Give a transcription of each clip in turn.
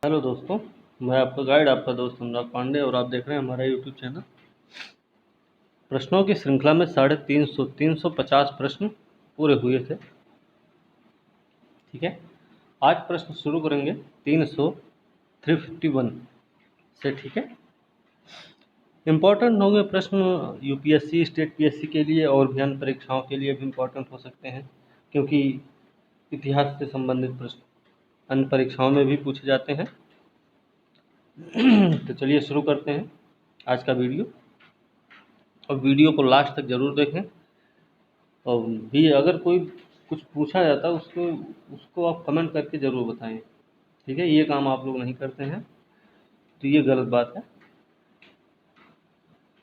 Hello दोस्तों, मैं आपका गाइड, आपका दोस्त अनुराग पांडे और आप देख रहे हैं हमारा यूट्यूब चैनल। प्रश्नों की श्रृंखला में 350 प्रश्न पूरे हुए थे। ठीक है, आज प्रश्न शुरू करेंगे 351 से। ठीक है, इम्पोर्टेंट होंगे प्रश्न। यूपीएससी, स्टेट पीएससी के लिए और भी अन्य परीक्षाओं के लिए भी इम्पोर्टेंट हो सकते हैं, क्योंकि इतिहास से संबंधित प्रश्न अन्य परीक्षाओं में भी पूछे जाते हैं। तो चलिए शुरू करते हैं आज का वीडियो, और वीडियो को लास्ट तक ज़रूर देखें। और भी अगर कोई कुछ पूछा जाता है उसको उसको आप कमेंट करके ज़रूर बताएं। ठीक है, ये काम आप लोग नहीं करते हैं तो ये गलत बात है।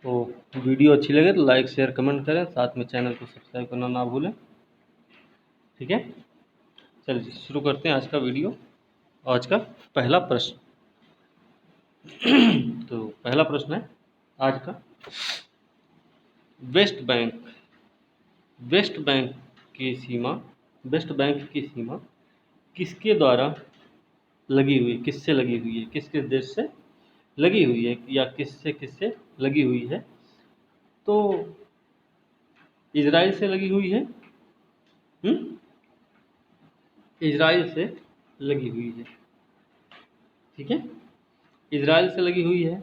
तो वीडियो अच्छी लगे तो लाइक शेयर कमेंट करें, साथ में चैनल को सब्सक्राइब करना ना भूलें। ठीक है, चलिए शुरू करते हैं आज का वीडियो। आज का पहला प्रश्न तो पहला प्रश्न है आज का, वेस्ट बैंक वेस्ट बैंक की सीमा किसके द्वारा लगी हुई, किससे लगी हुई है, किस किस देश से लगी हुई है, या किससे किससे लगी हुई है? तो इजराइल से लगी हुई है। इजराइल से लगी हुई है। ठीक है, इजराइल से लगी हुई है।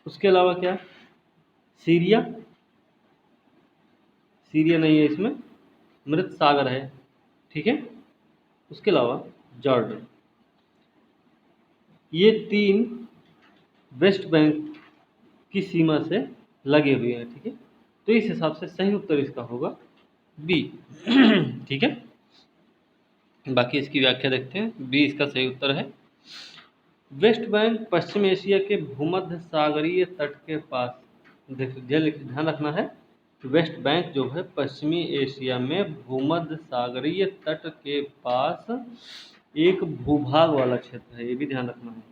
उसके अलावा क्या? सीरिया, सीरिया नहीं है इसमें, मृत सागर है। ठीक है, उसके अलावा जॉर्डन। ये तीन वेस्ट बैंक की सीमा से लगे हुए हैं। ठीक है, तो इस हिसाब से सही उत्तर इसका होगा बी। ठीक है, बाकी इसकी व्याख्या देखते हैं। बी इसका सही उत्तर है। वेस्ट बैंक पश्चिम एशिया के भूमध्य सागरीय तट के पास, ध्यान रखना है, वेस्ट बैंक जो है पश्चिमी एशिया में भूमध्य सागरीय तट के पास एक भूभाग वाला क्षेत्र है। ये भी ध्यान रखना है,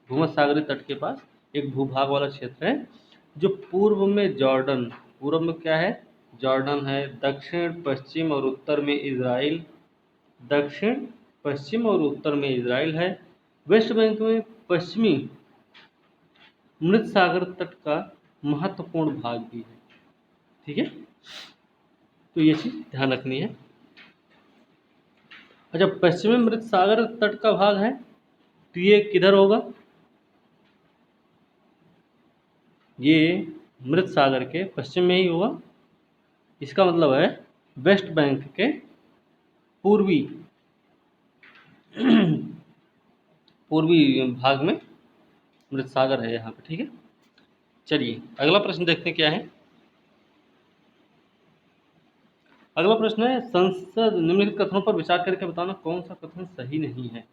भूमध्य सागरीय तट के पास एक भूभाग वाला क्षेत्र है, जो पूर्व में जॉर्डन, पूर्व में क्या है? जॉर्डन है। दक्षिण पश्चिम और उत्तर में इजराइल, दक्षिण पश्चिम और उत्तर में इजराइल है। वेस्ट बैंक में पश्चिमी मृत सागर तट का महत्वपूर्ण भाग भी है। ठीक है, तो ये चीज ध्यान रखनी है। अच्छा, पश्चिमी मृत सागर तट का भाग है तो ये किधर होगा? ये मृत सागर के पश्चिम में ही होगा। इसका मतलब है वेस्ट बैंक के पूर्वी पूर्वी भाग में मृत सागर है यहाँ पे। ठीक है, चलिए अगला प्रश्न देखते हैं क्या है। अगला प्रश्न है, संसद निम्नलिखित कथनों पर विचार करके बताना कौन सा कथन सही नहीं है।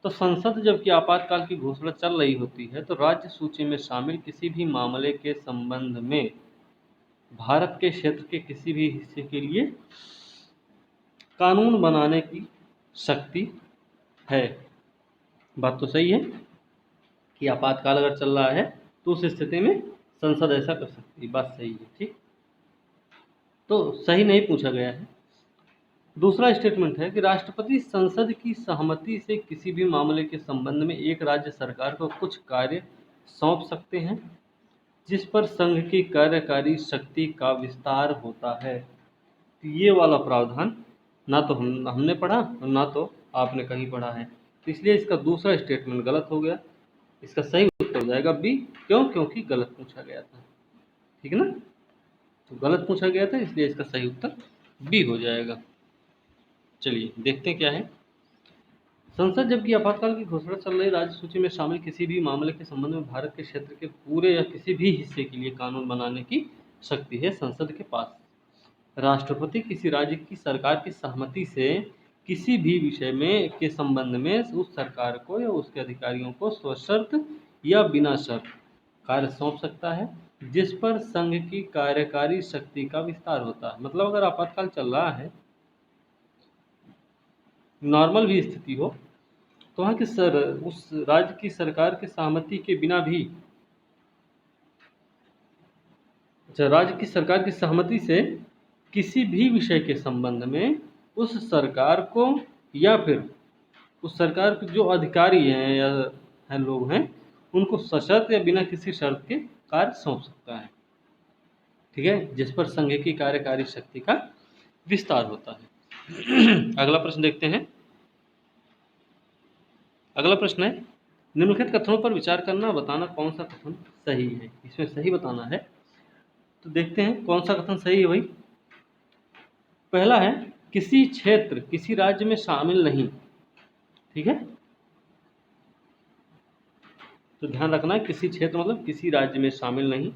तो संसद जबकि आपातकाल की घोषणा चल रही होती है तो राज्य सूची में शामिल किसी भी मामले के संबंध में भारत के क्षेत्र के किसी भी हिस्से के लिए कानून बनाने की शक्ति है। बात तो सही है कि आपातकाल अगर चल रहा है तो उस स्थिति में संसद ऐसा कर सकती है। बात सही है। ठीक, तो सही नहीं पूछा गया है। दूसरा स्टेटमेंट है कि राष्ट्रपति संसद की सहमति से किसी भी मामले के संबंध में एक राज्य सरकार को कुछ कार्य सौंप सकते हैं जिस पर संघ की कार्यकारी शक्ति का विस्तार होता है। तो ये वाला प्रावधान ना तो हमने पढ़ा और ना तो आपने कहीं पढ़ा है, तो इसलिए इसका दूसरा स्टेटमेंट गलत हो गया। इसका सही उत्तर हो जाएगा बी। क्यों? क्योंकि गलत पूछा गया था। ठीक है ना, तो गलत पूछा गया था इसलिए इसका सही उत्तर बी हो जाएगा। चलिए देखते हैं क्या है। संसद जबकि आपातकाल की घोषणा चल रही राज्य सूची में शामिल किसी भी मामले के संबंध में भारत के क्षेत्र के पूरे या किसी भी हिस्से के लिए कानून बनाने की शक्ति है संसद के पास। राष्ट्रपति किसी राज्य की सरकार की सहमति से किसी भी विषय में के संबंध में उस सरकार को या उसके अधिकारियों को सशर्त या बिना शर्त कार्य सौंप सकता है जिस पर संघ की कार्यकारी शक्ति का विस्तार होता है। मतलब अगर आपातकाल चल रहा है, नॉर्मल भी स्थिति हो, तो वहाँ की उस राज्य की सरकार की सहमति के बिना भी, अच्छा, राज्य की सरकार की सहमति से किसी भी विषय के संबंध में उस सरकार को या फिर उस सरकार के जो अधिकारी हैं या हैं लोग हैं, उनको सशर्त या बिना किसी शर्त के कार्य सौंप सकता है। ठीक है, जिस पर संघ की कार्यकारी शक्ति का विस्तार होता है। अगला प्रश्न देखते हैं। अगला प्रश्न है, निम्नलिखित कथनों पर विचार करना, बताना कौन सा कथन सही है। इसमें सही बताना है, तो देखते हैं कौन सा कथन सही है भाई। पहला है, किसी क्षेत्र किसी राज्य में शामिल नहीं। ठीक है, तो ध्यान रखना है, किसी क्षेत्र मतलब किसी राज्य में शामिल नहीं,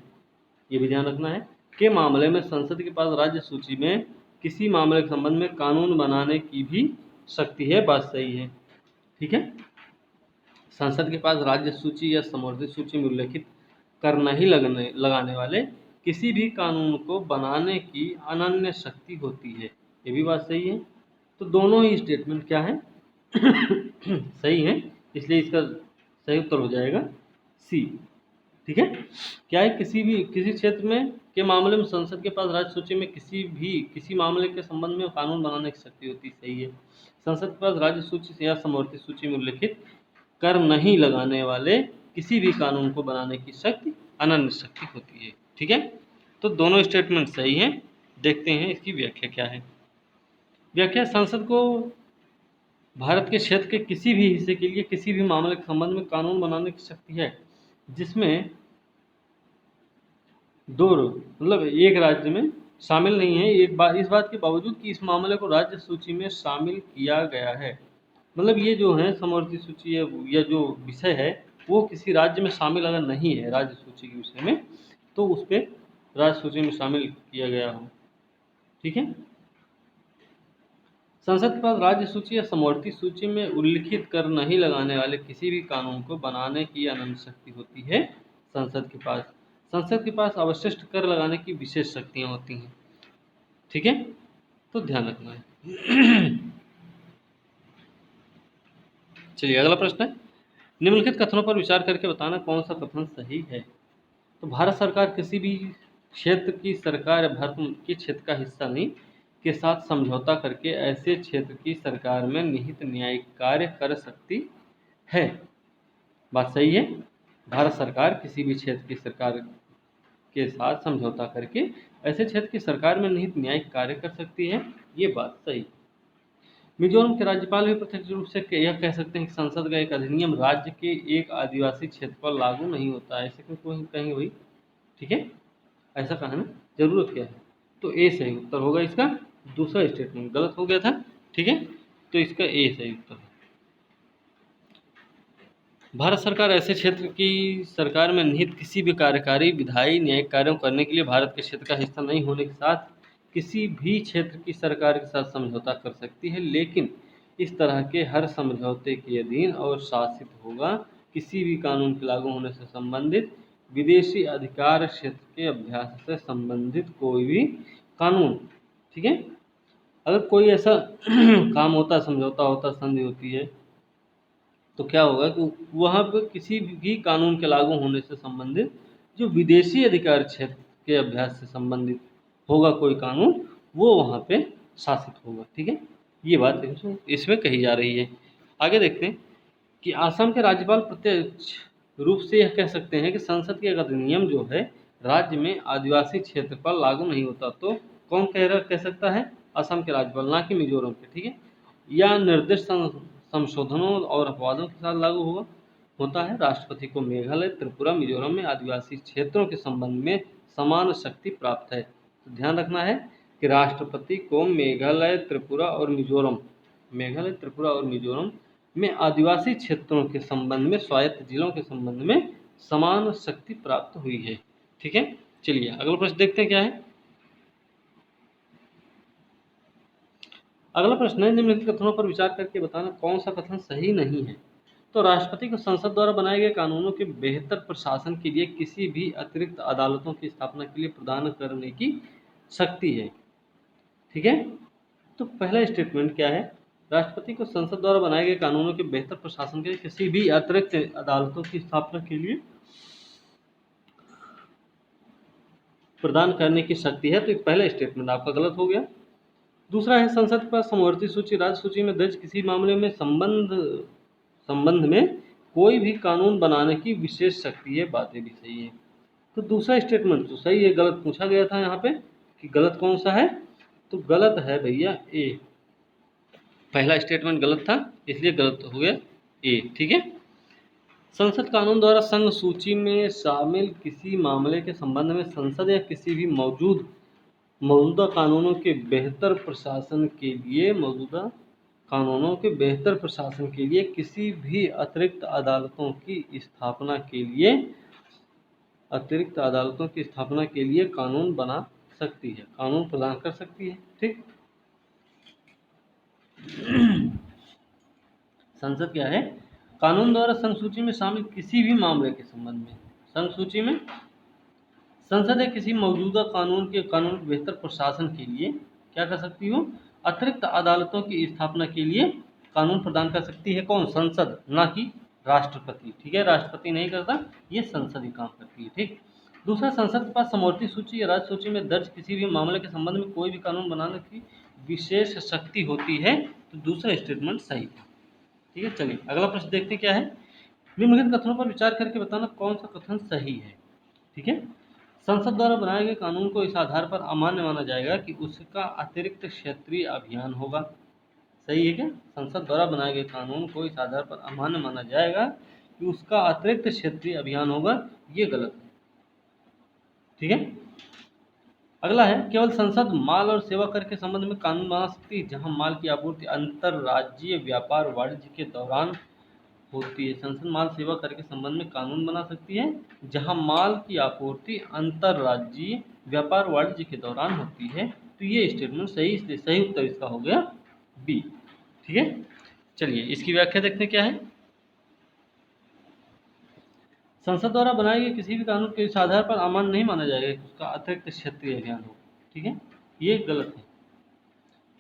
ये भी ध्यान रखना है। के मामले में संसद के पास राज्य सूची में किसी मामले के संबंध में कानून बनाने की भी शक्ति है, बात सही है। ठीक है, संसद के पास राज्य सूची या समवर्ती सूची में उल्लेखित कर नहीं लगाने वाले किसी भी कानून को बनाने की अनन्य शक्ति होती है, ये भी बात सही है। तो दोनों ही स्टेटमेंट क्या है सही है, इसलिए इसका सही उत्तर हो जाएगा सी। ठीक है, क्या है, किसी क्षेत्र में के मामले में संसद के पास राज्य सूची में किसी मामले के संबंध में कानून बनाने की शक्ति होती, सही है। संसद के पास राज्य सूची या समवर्ती सूची में उल्लेखित कर नहीं लगाने वाले किसी भी कानून को बनाने की शक्ति अनन्य शक्ति होती है। ठीक है, तो दोनों स्टेटमेंट सही हैं। देखते हैं इसकी व्याख्या क्या है। व्याख्या, संसद को भारत के क्षेत्र के किसी भी हिस्से के लिए किसी भी मामले के संबंध में कानून बनाने की शक्ति है, जिसमें दो मतलब एक राज्य में शामिल नहीं है, इस बात के बावजूद कि इस मामले को राज्य सूची में शामिल किया गया है। मतलब ये जो है समवर्ती सूची या जो विषय है वो किसी राज्य में शामिल अगर नहीं है राज्य सूची के विषय में, तो उस पर राज्य सूची में शामिल किया गया हो। ठीक है, संसद के पास राज्य सूची या समवर्ती सूची में उल्लिखित कर नहीं लगाने वाले किसी भी कानून को बनाने की अनंत शक्ति होती है संसद के पास अवशिष्ट कर लगाने की विशेष शक्तियां होती हैं। ठीक है, तो ध्यान रखना है। चलिए अगला प्रश्न है, निम्नलिखित कथनों पर विचार करके बताना कौन सा कथन सही है। तो भारत सरकार किसी भी क्षेत्र की सरकार या भारत के क्षेत्र का हिस्सा नहीं के साथ समझौता करके ऐसे क्षेत्र की सरकार में निहित न्यायिक कार्य कर सकती है, बात सही है। भारत सरकार किसी भी क्षेत्र की सरकार के साथ समझौता करके ऐसे क्षेत्र की सरकार में निहित न्यायिक कार्य कर सकती है, ये बात सही। मिजोरम के राज्यपाल भी प्रत्यक्ष रूप से यह कह सकते हैं कि संसद का एक अधिनियम राज्य के एक आदिवासी क्षेत्र पर लागू नहीं होता है, ऐसे क्यों कहेंगे भाई। ठीक है, ऐसा कहना जरूरत क्या है, तो ए सही उत्तर होगा इसका। दूसरा स्टेटमेंट गलत हो गया था। ठीक है, तो इसका ए सही उत्तर है। भारत सरकार ऐसे क्षेत्र की सरकार में निहित किसी भी कार्यकारी विधायी न्यायिक कार्यों करने के लिए भारत के क्षेत्र का हिस्सा नहीं होने के साथ किसी भी क्षेत्र की सरकार के साथ समझौता कर सकती है, लेकिन इस तरह के हर समझौते के अधीन और शासित होगा किसी भी कानून के लागू होने से संबंधित विदेशी अधिकार क्षेत्र के अभ्यास से संबंधित कोई भी कानून। ठीक है, अगर कोई ऐसा काम होता, समझौता होता, संधि होती है, तो क्या होगा कि वहाँ पर किसी भी कानून के लागू होने से संबंधित जो विदेशी अधिकार क्षेत्र के अभ्यास से संबंधित होगा कोई कानून, वो वहाँ पे शासित होगा। ठीक है, ये बात इसमें कही जा रही है। आगे देखते हैं कि आसाम के राज्यपाल प्रत्यक्ष रूप से यह कह सकते हैं कि संसद के अधिनियम जो है राज्य में आदिवासी क्षेत्र पर लागू नहीं होता। तो कौन कह सकता है, असम के राज्यपाल, ना कि मिजोरम के। ठीक है, या निर्दिष्ट संशोधनों और अपवादों के साथ लागू होता है। राष्ट्रपति को मेघालय, त्रिपुरा, मिजोरम में आदिवासी क्षेत्रों के संबंध में समान शक्ति प्राप्त है। तो ध्यान रखना है कि राष्ट्रपति को मेघालय, त्रिपुरा और मिजोरम में आदिवासी क्षेत्रों के संबंध में, स्वायत्त जिलों के संबंध में समान शक्ति प्राप्त हुई है। ठीक है, चलिए अगला प्रश्न देखते हैं क्या है। अगला प्रश्न है, निम्नलिखित कथनों पर विचार करके बताना कौन सा कथन सही नहीं है। तो राष्ट्रपति को संसद द्वारा बनाए गए कानूनों के बेहतर प्रशासन के लिए किसी भी अतिरिक्त अदालतों की स्थापना के लिए प्रदान करने की शक्ति है। ठीक है, तो पहला स्टेटमेंट क्या है, राष्ट्रपति को संसद द्वारा बनाए गए कानूनों के बेहतर प्रशासन के लिए किसी भी अतिरिक्त अदालतों की स्थापना के लिए प्रदान करने की शक्ति है। तो पहला स्टेटमेंट आपका गलत हो गया। दूसरा है संसद पर समवर्ती सूची, राज्य सूची में दर्ज किसी मामले में संबंध में कोई भी कानून बनाने की विशेष शक्ति है। बातें भी सही है। तो दूसरा स्टेटमेंट तो सही है, गलत पूछा गया था यहाँ पे कि गलत कौन सा है, तो गलत है भैया ए। पहला स्टेटमेंट गलत था इसलिए गलत हो गया ए। ठीक है। संसद कानून द्वारा संघ सूची में शामिल किसी मामले के संबंध में संसद या किसी भी मौजूदा कानूनों के बेहतर प्रशासन के लिए किसी भी अतिरिक्त अदालतों की स्थापना के लिए कानून बना सकती है, कानून प्रदान कर सकती है। ठीक। संसद क्या है? कानून द्वारा संघ सूची में शामिल किसी भी मामले के संबंध में संघ सूची में संसद या किसी मौजूदा कानून के बेहतर प्रशासन के लिए क्या कर सकती हो? अतिरिक्त अदालतों की स्थापना के लिए कानून प्रदान कर सकती है। कौन? संसद, ना कि राष्ट्रपति। ठीक है, राष्ट्रपति नहीं करता, ये संसद ही काम करती है। ठीक। दूसरा, संसद के पास समवर्ती सूची या राज्य सूची में दर्ज किसी भी मामले के संबंध में कोई भी कानून बनाने की विशेष शक्ति होती है। तो दूसरा स्टेटमेंट सही है। ठीक है, चलिए अगला प्रश्न देखते हैं क्या है। निम्नलिखित कथनों पर विचार करके बताना कौन सा कथन सही है। ठीक है। संसद द्वारा बनाए गए कानून को इस आधार पर अमान्य माना जाएगा कि उसका अतिरिक्त क्षेत्रीय अभियान होगा। सही है क्या? संसद द्वारा बनाए गए कानून को इस आधार पर अमान्य माना जाएगा कि उसका अतिरिक्त क्षेत्रीय अभियान होगा। ये गलत है। ठीक है। अगला है, केवल संसद माल और सेवा कर के संबंध में कानून बना सकती है जहां माल की आपूर्ति अंतरराज्यीय व्यापार वाणिज्य के दौरान होती है। संसद माल सेवा कर के संबंध में कानून बना सकती है जहां माल की आपूर्ति अंतरराज्यीय व्यापार वाणिज्य के दौरान होती है। तो ये स्टेटमेंट सही, इसलिए सही उत्तर इसका हो गया बी। ठीक है। चलिए इसकी व्याख्या देखते हैं क्या है। संसद द्वारा बनाए गए किसी भी कानून के इस आधार पर अमान्य नहीं माना जाएगा कि उसका अतिरिक्त क्षेत्रीय अभियान हो। ठीक है, ये गलत है।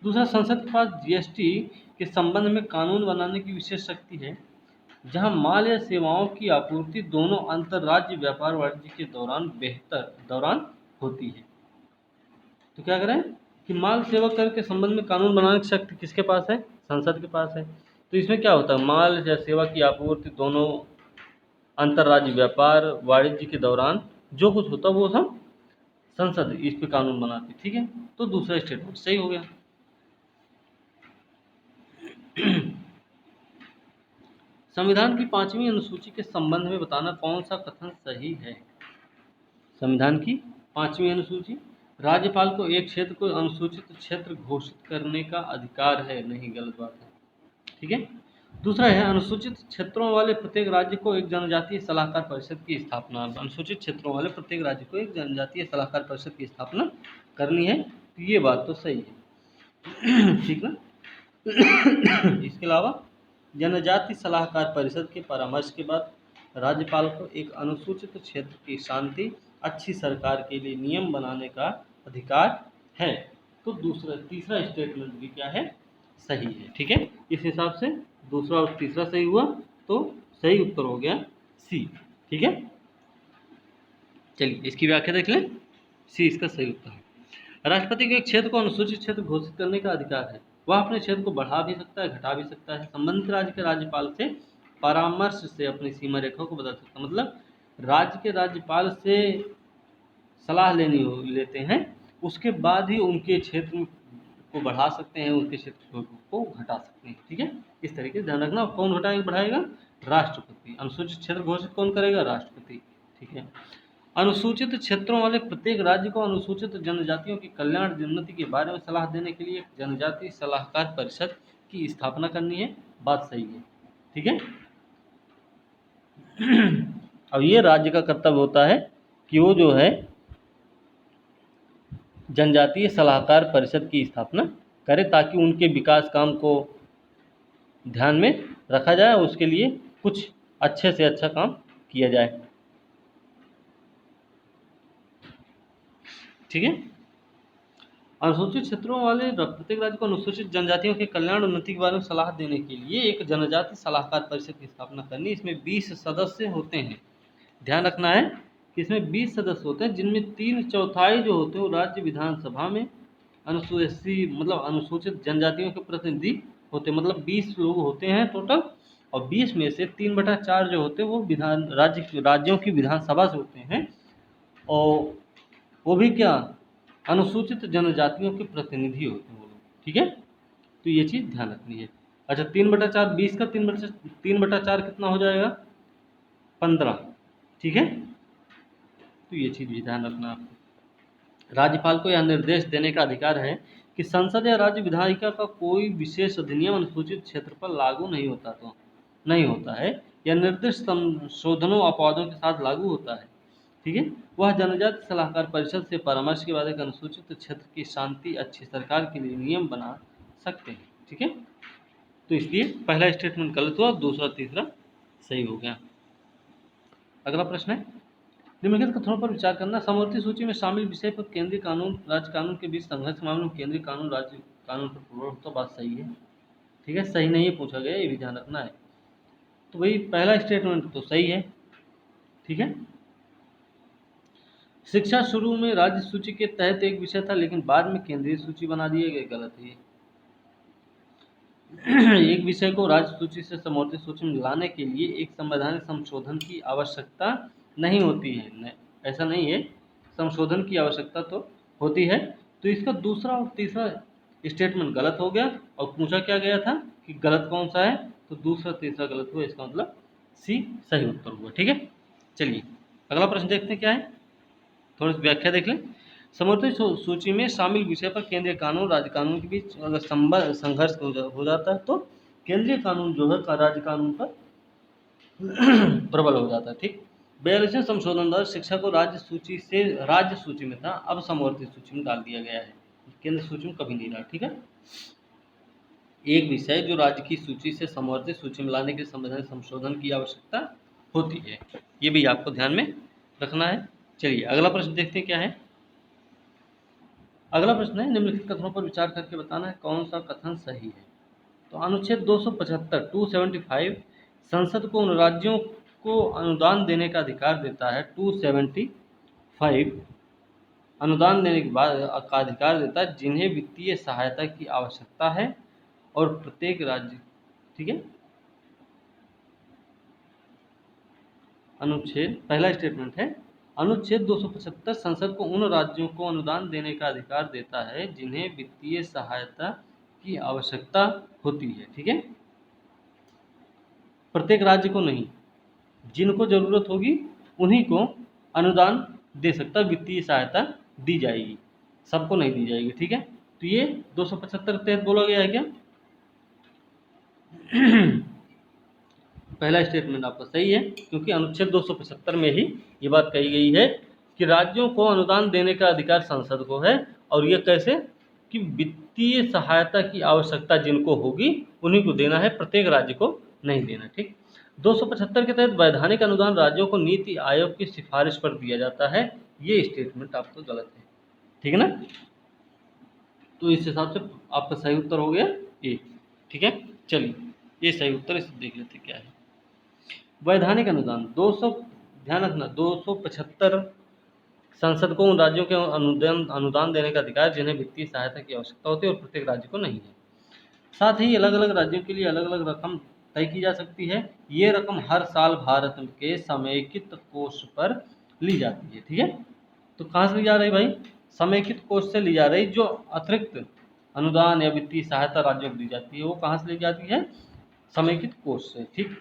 दूसरा, संसद के पास जीएसटी के संबंध में कानून बनाने की विशेष शक्ति है जहां माल या सेवाओं की आपूर्ति दोनों अंतरराज्य व्यापार वाणिज्य के दौरान होती है। तो क्या करें कि माल सेवा कर के संबंध में कानून बनाने की शक्ति किसके पास है? संसद के पास है। तो इसमें क्या होता है? माल या सेवा की आपूर्ति दोनों अंतरराज्य व्यापार वाणिज्य के दौरान जो कुछ होता है वो सब संसद इस पे कानून बनाती। ठीक है, तो दूसरा स्टेटमेंट सही हो गया। संविधान की 5वीं अनुसूची के संबंध में बताना कौन सा कथन सही है। संविधान की 5वीं अनुसूची, राज्यपाल को एक क्षेत्र को अनुसूचित क्षेत्र घोषित करने का अधिकार है। नहीं, गलत बात है। ठीक है। दूसरा है, अनुसूचित क्षेत्रों वाले प्रत्येक राज्य को एक जनजातीय सलाहकार परिषद की स्थापना। अनुसूचित क्षेत्रों वाले प्रत्येक राज्य को एक जनजातीय सलाहकार परिषद की स्थापना करनी है। तो ये बात तो सही है। ठीक ना। इसके अलावा जनजाति सलाहकार परिषद के परामर्श के बाद राज्यपाल को एक अनुसूचित क्षेत्र की शांति अच्छी सरकार के लिए नियम बनाने का अधिकार है। तो तीसरा स्टेटमेंट भी क्या है? सही है। ठीक है, इस हिसाब से दूसरा और तीसरा सही हुआ, तो सही उत्तर हो गया सी। ठीक है, चलिए इसकी व्याख्या देख लें। सी इसका सही उत्तर है। राष्ट्रपति को एक क्षेत्र को अनुसूचित क्षेत्र घोषित करने का अधिकार है। वह अपने क्षेत्र को बढ़ा भी सकता है, घटा भी सकता है। संबंधित राज्य के राज्यपाल से परामर्श से अपनी सीमा रेखा को बदल सकता है। मतलब राज्य के राज्यपाल से सलाह लेते हैं, उसके बाद ही उनके क्षेत्र को बढ़ा सकते हैं, उनके क्षेत्र को घटा सकते हैं। ठीक है, इस तरीके से ध्यान रखना। कौन घटाएगा बढ़ाएगा? राष्ट्रपति। अनुसूचित क्षेत्र घोषित कौन करेगा? राष्ट्रपति। ठीक है। अनुसूचित क्षेत्रों वाले प्रत्येक राज्य को अनुसूचित जनजातियों के कल्याण उन्नति के बारे में सलाह देने के लिए जनजातीय सलाहकार परिषद की स्थापना करनी है। बात सही है। ठीक है। अब ये राज्य का कर्तव्य होता है कि वो जो है जनजातीय सलाहकार परिषद की स्थापना करे ताकि उनके विकास काम को ध्यान में रखा जाए, उसके लिए कुछ अच्छे से अच्छा काम किया जाए। ठीक है। अनुसूचित क्षेत्रों वाले प्रत्येक राज्य को अनुसूचित जनजातियों के कल्याण उन्नति के बारे में सलाह देने के लिए एक जनजाति सलाहकार परिषद की स्थापना करनी। इसमें 20 सदस्य होते हैं। ध्यान रखना है कि इसमें 20 सदस्य होते हैं, जिनमें 3/4 जो होते हैं वो राज्य विधानसभा में मतलब अनुसूचित जनजातियों के प्रतिनिधि होते, मतलब 20 लोग होते हैं टोटल, और 20 में से 3/4 जो होते हैं वो राज्यों की विधानसभा से होते हैं, और वो भी क्या, अनुसूचित जनजातियों के प्रतिनिधि होते हैं वो लोग, ठीक है। तो ये चीज़ ध्यान रखनी है। अच्छा, 3/4, 20 का 3/4 कितना हो जाएगा, 15, ठीक है। तो ये चीज़ भी ध्यान रखना आपको। राज्यपाल को यह निर्देश देने का अधिकार है कि संसद या राज्य विधायिका का कोई विशेष अधिनियम अनुसूचित क्षेत्र पर लागू नहीं होता है, या निर्दिष्ट संशोधनों अपवादों के साथ लागू होता है, ठीक है। वह जनजाति सलाहकार परिषद से परामर्श के बाद एक अनुसूचित क्षेत्र की शांति अच्छी सरकार के लिए नियम बना सकते हैं, ठीक है। तो इसलिए पहला स्टेटमेंट गलत हुआ, दूसरा तीसरा सही हो गया। अगला प्रश्न है, निम्नलिखित कथनों पर विचार करना। समवर्ती सूची में शामिल विषय पर केंद्रीय कानून राज्य कानून के बीच संघर्ष के मामले में केंद्रीय कानून राज्य कानून पर प्रभाव, तो बात सही है, ठीक है। सही नहीं है पूछा गया, ये भी ध्यान रखना है। तो भाई पहला स्टेटमेंट तो सही है, ठीक है। शिक्षा शुरू में राज्य सूची के तहत एक विषय था, लेकिन बाद में केंद्रीय सूची बना दिए गए, गलत है। एक विषय को राज्य सूची से समवर्ती सूची में लाने के लिए एक संवैधानिक संशोधन की आवश्यकता नहीं होती है, ऐसा नहीं है, संशोधन की आवश्यकता तो होती है। तो इसका दूसरा और तीसरा स्टेटमेंट गलत हो गया, और पूछा क्या गया था कि गलत कौन सा है, तो दूसरा तीसरा गलत हुआ, इसका मतलब सी सही उत्तर हुआ, ठीक है। चलिए अगला प्रश्न देखते हैं क्या है, थोड़ी सी व्याख्या देख लें। समवर्ती सूची में शामिल विषय पर केंद्रीय कानून राज्य कानून के बीच अगर संघर्ष हो जाता है, तो केंद्रीय कानून जो है राज्य कानून पर प्रबल हो जाता है, ठीक। 42वें संशोधन द्वारा शिक्षा को राज्य सूची में था, अब समवर्ती सूची में डाल दिया गया है, केंद्र सूची में कभी नहीं डाला, ठीक है। एक विषय जो राज्य की सूची से समवर्ती सूची में लाने के संवैधानिक संशोधन की आवश्यकता होती है, ये भी आपको ध्यान में रखना है। चलिए अगला प्रश्न देखते हैं क्या है। अगला प्रश्न है, निम्नलिखित कथनों पर विचार करके बताना है कौन सा कथन सही है। तो अनुच्छेद 275 275 संसद को उन राज्यों को अनुदान देने का अधिकार देता है, 275 अनुदान देने के बाद का अधिकार देता है जिन्हें वित्तीय सहायता की आवश्यकता है, और प्रत्येक राज्य, ठीक है। अनुच्छेद पहला स्टेटमेंट है, अनुच्छेद 275 संसद को उन राज्यों को अनुदान देने का अधिकार देता है जिन्हें वित्तीय सहायता की आवश्यकता होती है, ठीक है। प्रत्येक राज्य को नहीं, जिनको जरूरत होगी उन्हीं को अनुदान दे सकता, वित्तीय सहायता दी जाएगी, सबको नहीं दी जाएगी, ठीक है। तो ये 275 के तहत बोला गया है क्या? पहला स्टेटमेंट आपका सही है, क्योंकि अनुच्छेद 275 में ही ये बात कही गई है कि राज्यों को अनुदान देने का अधिकार संसद को है, और ये कैसे कि वित्तीय सहायता की आवश्यकता जिनको होगी उन्हीं को देना है, प्रत्येक राज्य को नहीं देना, ठीक। 275 के तहत वैधानिक अनुदान राज्यों को नीति आयोग की सिफारिश पर दिया जाता है, ये स्टेटमेंट आपका गलत है, ठीक है ना। तो इस हिसाब से आपका सही उत्तर हो गया ए, ठीक है। चलिए ये सही उत्तर, इसे देख लेते क्या है। वैधानिक अनुदान 200, ध्यान रखना 275 संसद को उन राज्यों के अनुदान देने का अधिकार जिन्हें वित्तीय सहायता की आवश्यकता होती है और प्रत्येक राज्य को नहीं है। साथ ही अलग अलग राज्यों के लिए अलग अलग रकम तय की जा सकती है, ये रकम हर साल भारत के समेकित कोष पर ली जाती है, ठीक है। तो कहाँ से ली जा रही भाई? समेकित कोष से ली जा रही, जो अतिरिक्त अनुदान या वित्तीय सहायता राज्यों को दी जाती है वो कहाँ से ली जाती है? समेकित कोष से, ठीक।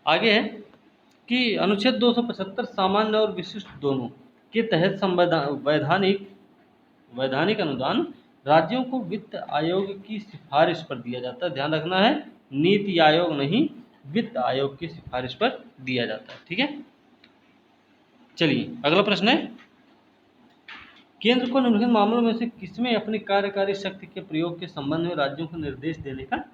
आगे है कि अनुच्छेद 275 सामान्य और विशिष्ट दोनों के तहत वैधानिक अनुदान राज्यों को वित्त आयोग की सिफारिश पर दिया जाता है, ध्यान रखना है, नीति आयोग नहीं, वित्त आयोग की सिफारिश पर दिया जाता है, ठीक है। चलिए अगला प्रश्न है, केंद्र को निम्नलिखित मामलों में से किसमें अपनी कार्यकारी शक्ति के प्रयोग के संबंध में राज्यों को निर्देश देने का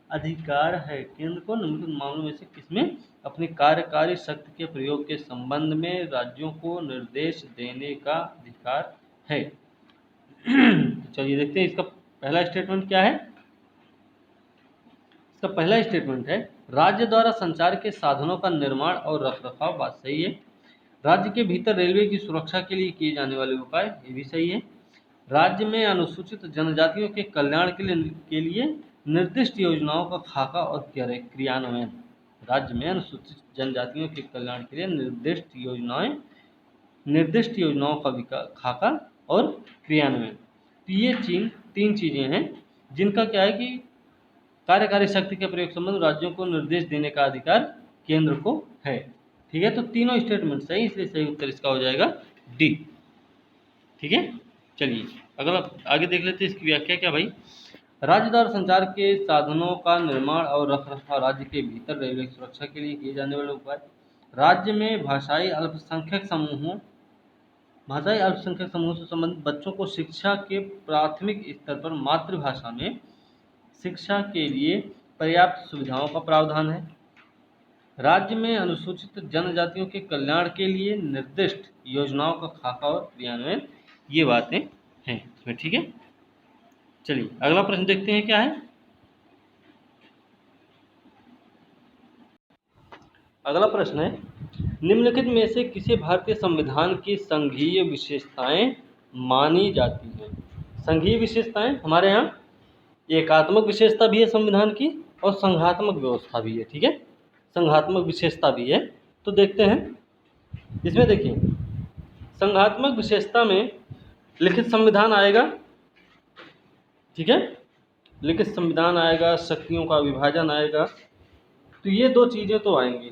अधिकार है? केंद्र को निम्नलिखित मामलों में से किसमें अपनी कार्यकारी शक्ति के प्रयोग के संबंध में राज्यों को निर्देश देने का अधिकार है? चलिए देखते हैं इसका पहला स्टेटमेंट क्या है। इसका पहला स्टेटमेंट है, राज्य द्वारा संचार के साधनों का निर्माण और रखरखाव, बात सही है। राज्य के भीतर रेलवे की सुरक्षा के लिए किए जाने वाले उपाय, ये भी सही है। राज्य में अनुसूचित जनजातियों के कल्याण के लिए निर्दिष्ट योजनाओं का खाका और क्रियान्वयन। राज्य में अनुसूचित जनजातियों के कल्याण के लिए निर्दिष्ट योजनाओं का खाका और क्रियान्वयन। तो ये तीन चीज़ें हैं जिनका क्या है कि कार्यकारी शक्ति के प्रयोग संबंध राज्यों को निर्देश देने का अधिकार केंद्र को है। ठीक है, तो तीनों स्टेटमेंट सही, इसलिए सही उत्तर इसका हो जाएगा डी। ठीक है, चलिए अगला आगे देख लेते हैं इसकी व्याख्या क्या भाई। राज्य द्वारा संचार के साधनों का निर्माण और रखरखाव राज्य के भीतर रेलवे की सुरक्षा के लिए किए जाने वाले उपाय। राज्य में भाषाई अल्पसंख्यक समूहों से संबंधित बच्चों को शिक्षा के प्राथमिक स्तर पर मातृभाषा में शिक्षा के लिए पर्याप्त सुविधाओं का प्रावधान है। राज्य में अनुसूचित जनजातियों के कल्याण के लिए निर्दिष्ट योजनाओं का खाका और क्रियान्वयन, ये बातें हैं इसमें। ठीक है, चलिए अगला प्रश्न देखते हैं क्या है। अगला प्रश्न है, निम्नलिखित में से किसे भारतीय संविधान की संघीय विशेषताएं मानी जाती हैं। संघीय विशेषताएं हमारे यहाँ एकात्मक विशेषता भी है संविधान की और संघात्मक व्यवस्था भी है। ठीक है, संघात्मक विशेषता भी है। तो देखते हैं इसमें, देखिए संघात्मक विशेषता में लिखित संविधान आएगा। ठीक है, लिखित संविधान आएगा, शक्तियों का विभाजन आएगा, तो ये दो चीज़ें तो आएंगी।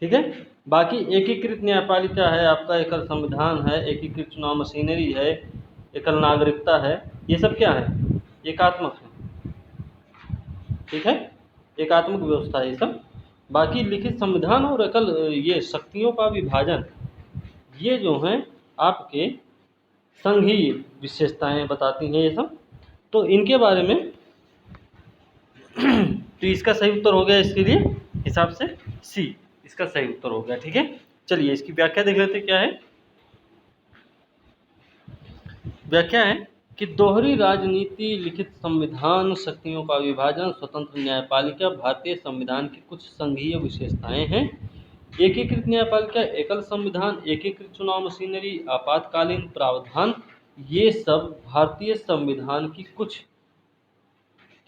ठीक है, बाकी एकीकृत न्यायपालिका है आपका, एकल संविधान है, एकीकृत चुनाव मशीनरी है, एकल नागरिकता है, ये सब क्या है, एकात्मक है। ठीक है, एकात्मक व्यवस्था है ये सब। बाकी लिखित संविधान और एकल ये शक्तियों का विभाजन, ये जो हैं आपके संघीय विशेषताएं बताती हैं ये सब। तो इनके बारे में तो इसका सही उत्तर हो गया इसके लिए हिसाब से सी, इसका सही उत्तर हो गया। ठीक है, चलिए इसकी व्याख्या देख लेते क्या है। व्याख्या है कि दोहरी राजनीति, लिखित संविधान, शक्तियों का विभाजन, स्वतंत्र न्यायपालिका भारतीय संविधान की कुछ संघीय विशेषताएं हैं। एकीकृत न्यायपालिका, एकल संविधान, एकीकृत चुनाव मशीनरी, आपातकालीन प्रावधान, ये सब भारतीय संविधान की कुछ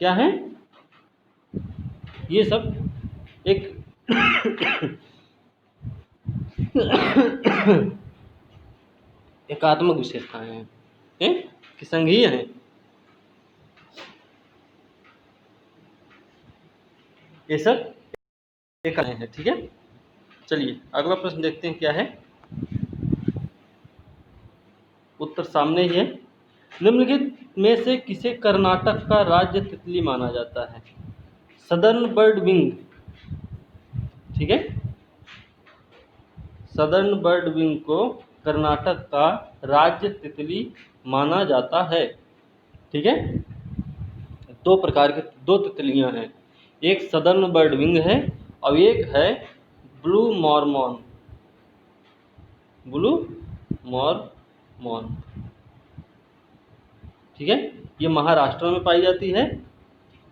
क्या है, ये सब एक एकात्मक विशेषताएं हैं कि संघीय हैं। ये सब एक है। ठीक है, चलिए अगला प्रश्न देखते हैं क्या है। उत्तर सामने ही है। निम्नलिखित में से किसे कर्नाटक का राज्य तितली माना जाता है। Southern bird wing. ठीक है, सदर्न बर्ड विंग को कर्नाटक का राज्य तितली माना जाता है। ठीक है, दो प्रकार के दो तितलियां हैं, एक सदर्न बर्ड विंग है और एक है ब्लू मॉर्मॉन। ब्लू मॉर्मॉन, ठीक है, ये महाराष्ट्र में पाई जाती है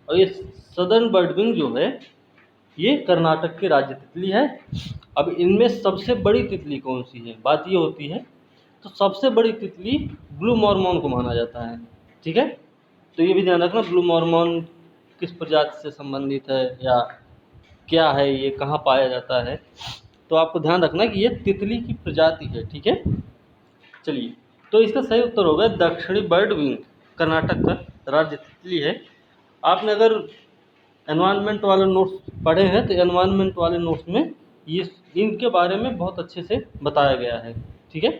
और ये सदर्न बर्ड विंग जो है ये कर्नाटक की राज्य तितली है। अब इनमें सबसे बड़ी तितली कौन सी है, बात ये होती है। तो सबसे बड़ी तितली ब्लू मॉर्मॉन को माना जाता है। ठीक है, तो ये भी ध्यान रखना ब्लू मॉर्मॉन किस प्रजाति से संबंधित है या क्या है, ये कहाँ पाया जाता है, तो आपको ध्यान रखना कि ये तितली की प्रजाति है। ठीक है, चलिए तो इसका सही उत्तर होगा दक्षिणी बर्ड विंग, कर्नाटक का राज्य तितली है। आपने अगर एनवायरनमेंट वाले नोट्स पढ़े हैं तो एनवायरनमेंट वाले नोट्स में ये इनके बारे में बहुत अच्छे से बताया गया है। ठीक है,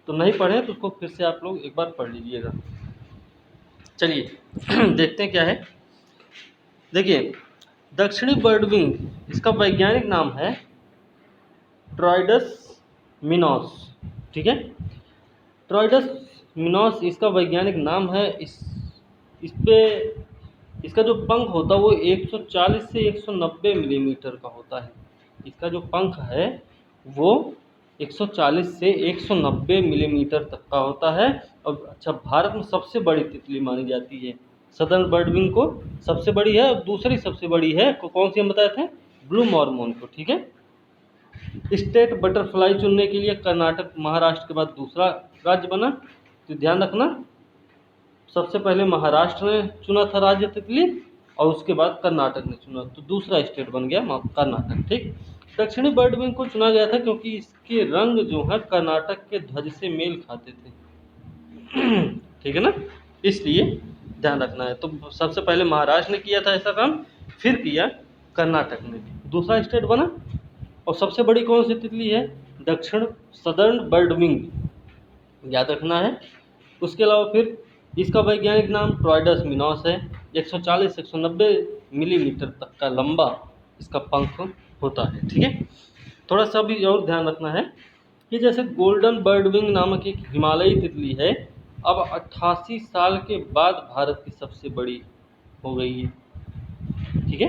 तो नहीं पढ़े तो उसको फिर से आप लोग एक बार पढ़ लीजिएगा। चलिए देखते हैं क्या है। देखिए दक्षिणी बर्ड विंग, इसका वैज्ञानिक नाम है ट्राइडस मिनोस। ठीक है, ट्राइडस मिनोस इसका वैज्ञानिक नाम है। इस पे इसका जो पंख होता है वो 140 से 190 मिलीमीटर का होता है। इसका जो पंख है वो 140 से 190 मिलीमीटर तक का होता है। और अच्छा, भारत में सबसे बड़ी तितली मानी जाती है सदर्न बर्ड विंग को, सबसे बड़ी है। और दूसरी सबसे बड़ी है कौन सी हम बताए थे, ब्लू मॉर्मॉन को। ठीक है, स्टेट बटरफ्लाई चुनने के लिए कर्नाटक महाराष्ट्र के बाद दूसरा राज्य बना। तो ध्यान रखना, सबसे पहले महाराष्ट्र ने चुना था राज्य तितली और उसके बाद कर्नाटक ने चुना, तो दूसरा स्टेट बन गया कर्नाटक। ठीक, दक्षिणी बर्डविंग को चुना गया था क्योंकि इसके रंग जो है कर्नाटक के ध्वज से मेल खाते थे। ठीक है ना, इसलिए ध्यान रखना है। तो सबसे पहले महाराष्ट्र ने किया था ऐसा काम, फिर किया कर्नाटक ने, दूसरा स्टेट बना। और सबसे बड़ी कौन सी तितली है? दक्षिण सदर्न बर्डविंग, याद रखना है। उसके अलावा फिर इसका वैज्ञानिक नाम ट्राइडस मिनोस है। 140-190 मिलीमीटर तक का लंबा इसका पंख होता है। ठीक है, थोड़ा सा भी और ध्यान रखना है कि जैसे गोल्डन बर्डविंग नामक एक हिमालयी तितली है, अब 88 साल के बाद भारत की सबसे बड़ी हो गई है। ठीक है,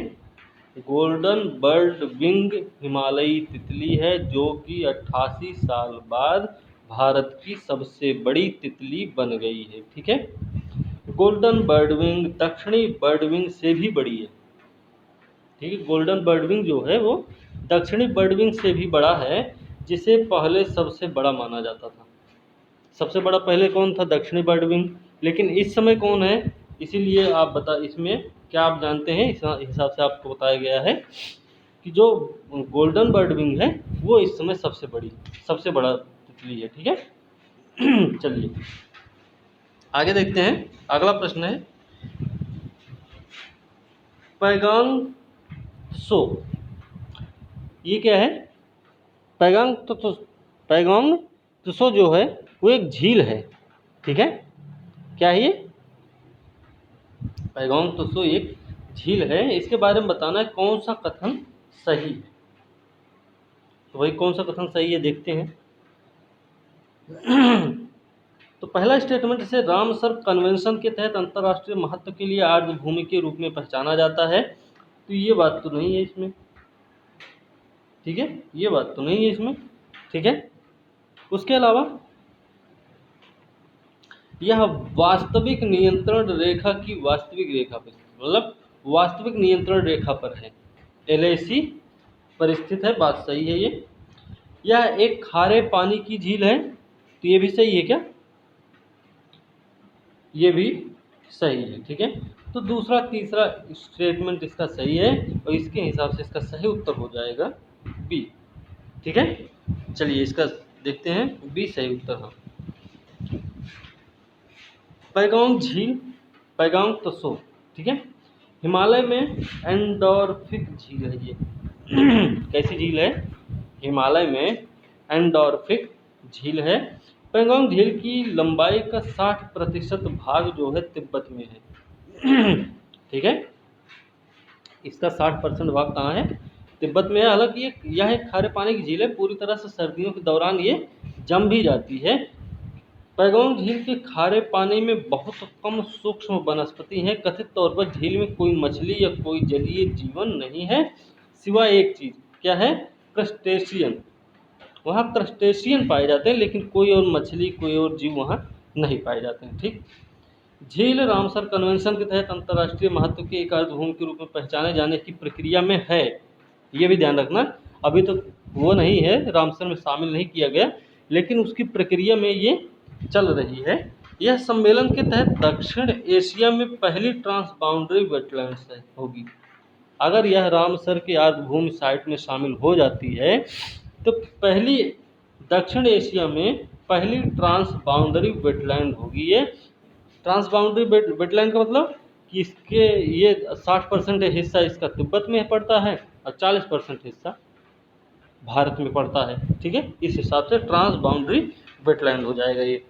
गोल्डन बर्डविंग हिमालयी तितली है जो कि 88 साल बाद भारत की सबसे बड़ी तितली बन गई है। ठीक है, गोल्डन बर्डविंग दक्षिणी बर्डविंग से भी बड़ी है। ठीक है, गोल्डन बर्डविंग जो है वो दक्षिणी बर्डविंग से भी बड़ा है, जिसे पहले सबसे बड़ा माना जाता था। सबसे बड़ा पहले कौन था? दक्षिणी बर्डविंग। लेकिन इस समय कौन है? इसीलिए आप बता, इसमें क्या आप जानते हैं, इस हिसाब से आपको बताया गया है कि जो गोल्डन बर्डविंग है वो इस समय सबसे बड़ा तितली है। ठीक है, चलिए आगे देखते हैं। अगला प्रश्न है पैगांग सो। ये क्या है? पैगांग त्सो जो है वो एक झील है। ठीक है, क्या है ये? पैगांग त्सो एक झील है। इसके बारे में बताना है कौन सा कथन सही है। तो भाई कौन सा कथन सही है देखते हैं। तो पहला स्टेटमेंट, इसे रामसर कन्वेंशन के तहत अंतर्राष्ट्रीय महत्व के लिए आर्द्र भूमि के रूप में पहचाना जाता है। तो ये बात तो नहीं है इसमें। ठीक है, ये बात तो नहीं है इसमें। ठीक है, उसके अलावा यह वास्तविक नियंत्रण रेखा की वास्तविक रेखा पर, मतलब वास्तविक नियंत्रण रेखा पर है, LAC पर स्थित है। बात सही है ये। यह एक खारे पानी की झील है। तो ये भी सही है क्या? ये भी सही है। ठीक है, तो दूसरा तीसरा स्टेटमेंट इसका सही है और इसके हिसाब से इसका सही उत्तर हो जाएगा बी। ठीक है, चलिए इसका देखते हैं, बी सही उत्तर। हाँ, पैगांग झील, पैगांग त्सो। ठीक है, हिमालय में एंडोर्फिक झील है ये। कैसी झील है? हिमालय में एंडोर्फिक झील है। पैगांग झील की लंबाई का 60% भाग जो है तिब्बत में है। ठीक है, इसका 60% भाग कहाँ है? तिब्बत में है। हालांकि यह एक खारे पानी की झील है, पूरी तरह से सर्दियों के दौरान ये जम भी जाती है। पैगांग झील के खारे पानी में बहुत कम सूक्ष्म वनस्पति हैं। कथित तौर पर झील में कोई मछली या कोई जलीय जीवन नहीं है, सिवाय एक चीज़। क्या है? क्रस्टेशियन। वहाँ क्रस्टेशियन पाए जाते हैं, लेकिन कोई और मछली, कोई और जीव वहाँ नहीं पाए जाते हैं। ठीक, झील रामसर कन्वेंशन के तहत अंतर्राष्ट्रीय महत्व के एक अर्धभूमि के रूप में पहचाने जाने की प्रक्रिया में है। ये भी ध्यान रखना, अभी तो वो नहीं है, रामसर में शामिल नहीं किया गया, लेकिन उसकी प्रक्रिया में ये चल रही है। यह सम्मेलन के तहत दक्षिण एशिया में पहली ट्रांसबाउंड्री वेटलैंड्स होगी। अगर यह रामसर के आर्द्रभूमि साइट में शामिल हो जाती है तो पहली दक्षिण एशिया में पहली ट्रांसबाउंड्री वेटलैंड होगी। ये ट्रांसबाउंड्री वेटलैंड का मतलब कि इसके ये 60% हिस्सा इसका तिब्बत में पड़ता है और 40% हिस्सा भारत में पड़ता है। ठीक है, इस हिसाब से ट्रांसबाउंड्री वेटलैंड हो जाएगा ये,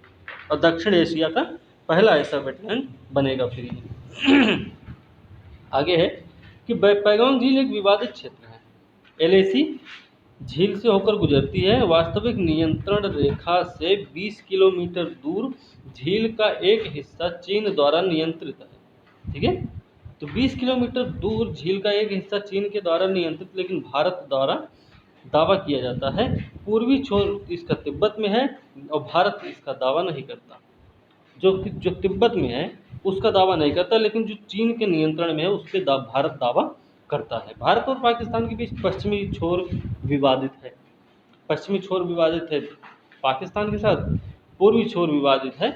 और दक्षिण एशिया का पहला ऐसा वेटलैंड बनेगा फिर ये। आगे है कि पैगांग झील एक विवादित क्षेत्र है। LAC झील से होकर गुजरती है। वास्तविक नियंत्रण रेखा से 20 किलोमीटर दूर झील का एक हिस्सा चीन द्वारा नियंत्रित है। ठीक है, तो 20 किलोमीटर दूर झील का एक हिस्सा चीन के द्वारा नियंत्रित, लेकिन भारत द्वारा दावा किया जाता है। पूर्वी छोर इसका तिब्बत में है और भारत इसका दावा नहीं करता। जो तिब्बत में है उसका दावा नहीं करता, लेकिन जो चीन के नियंत्रण में है उसके भारत दावा करता है। भारत और पाकिस्तान के बीच पश्चिमी छोर विवादित है। पश्चिमी छोर विवादित है पाकिस्तान के साथ, पूर्वी छोर विवादित है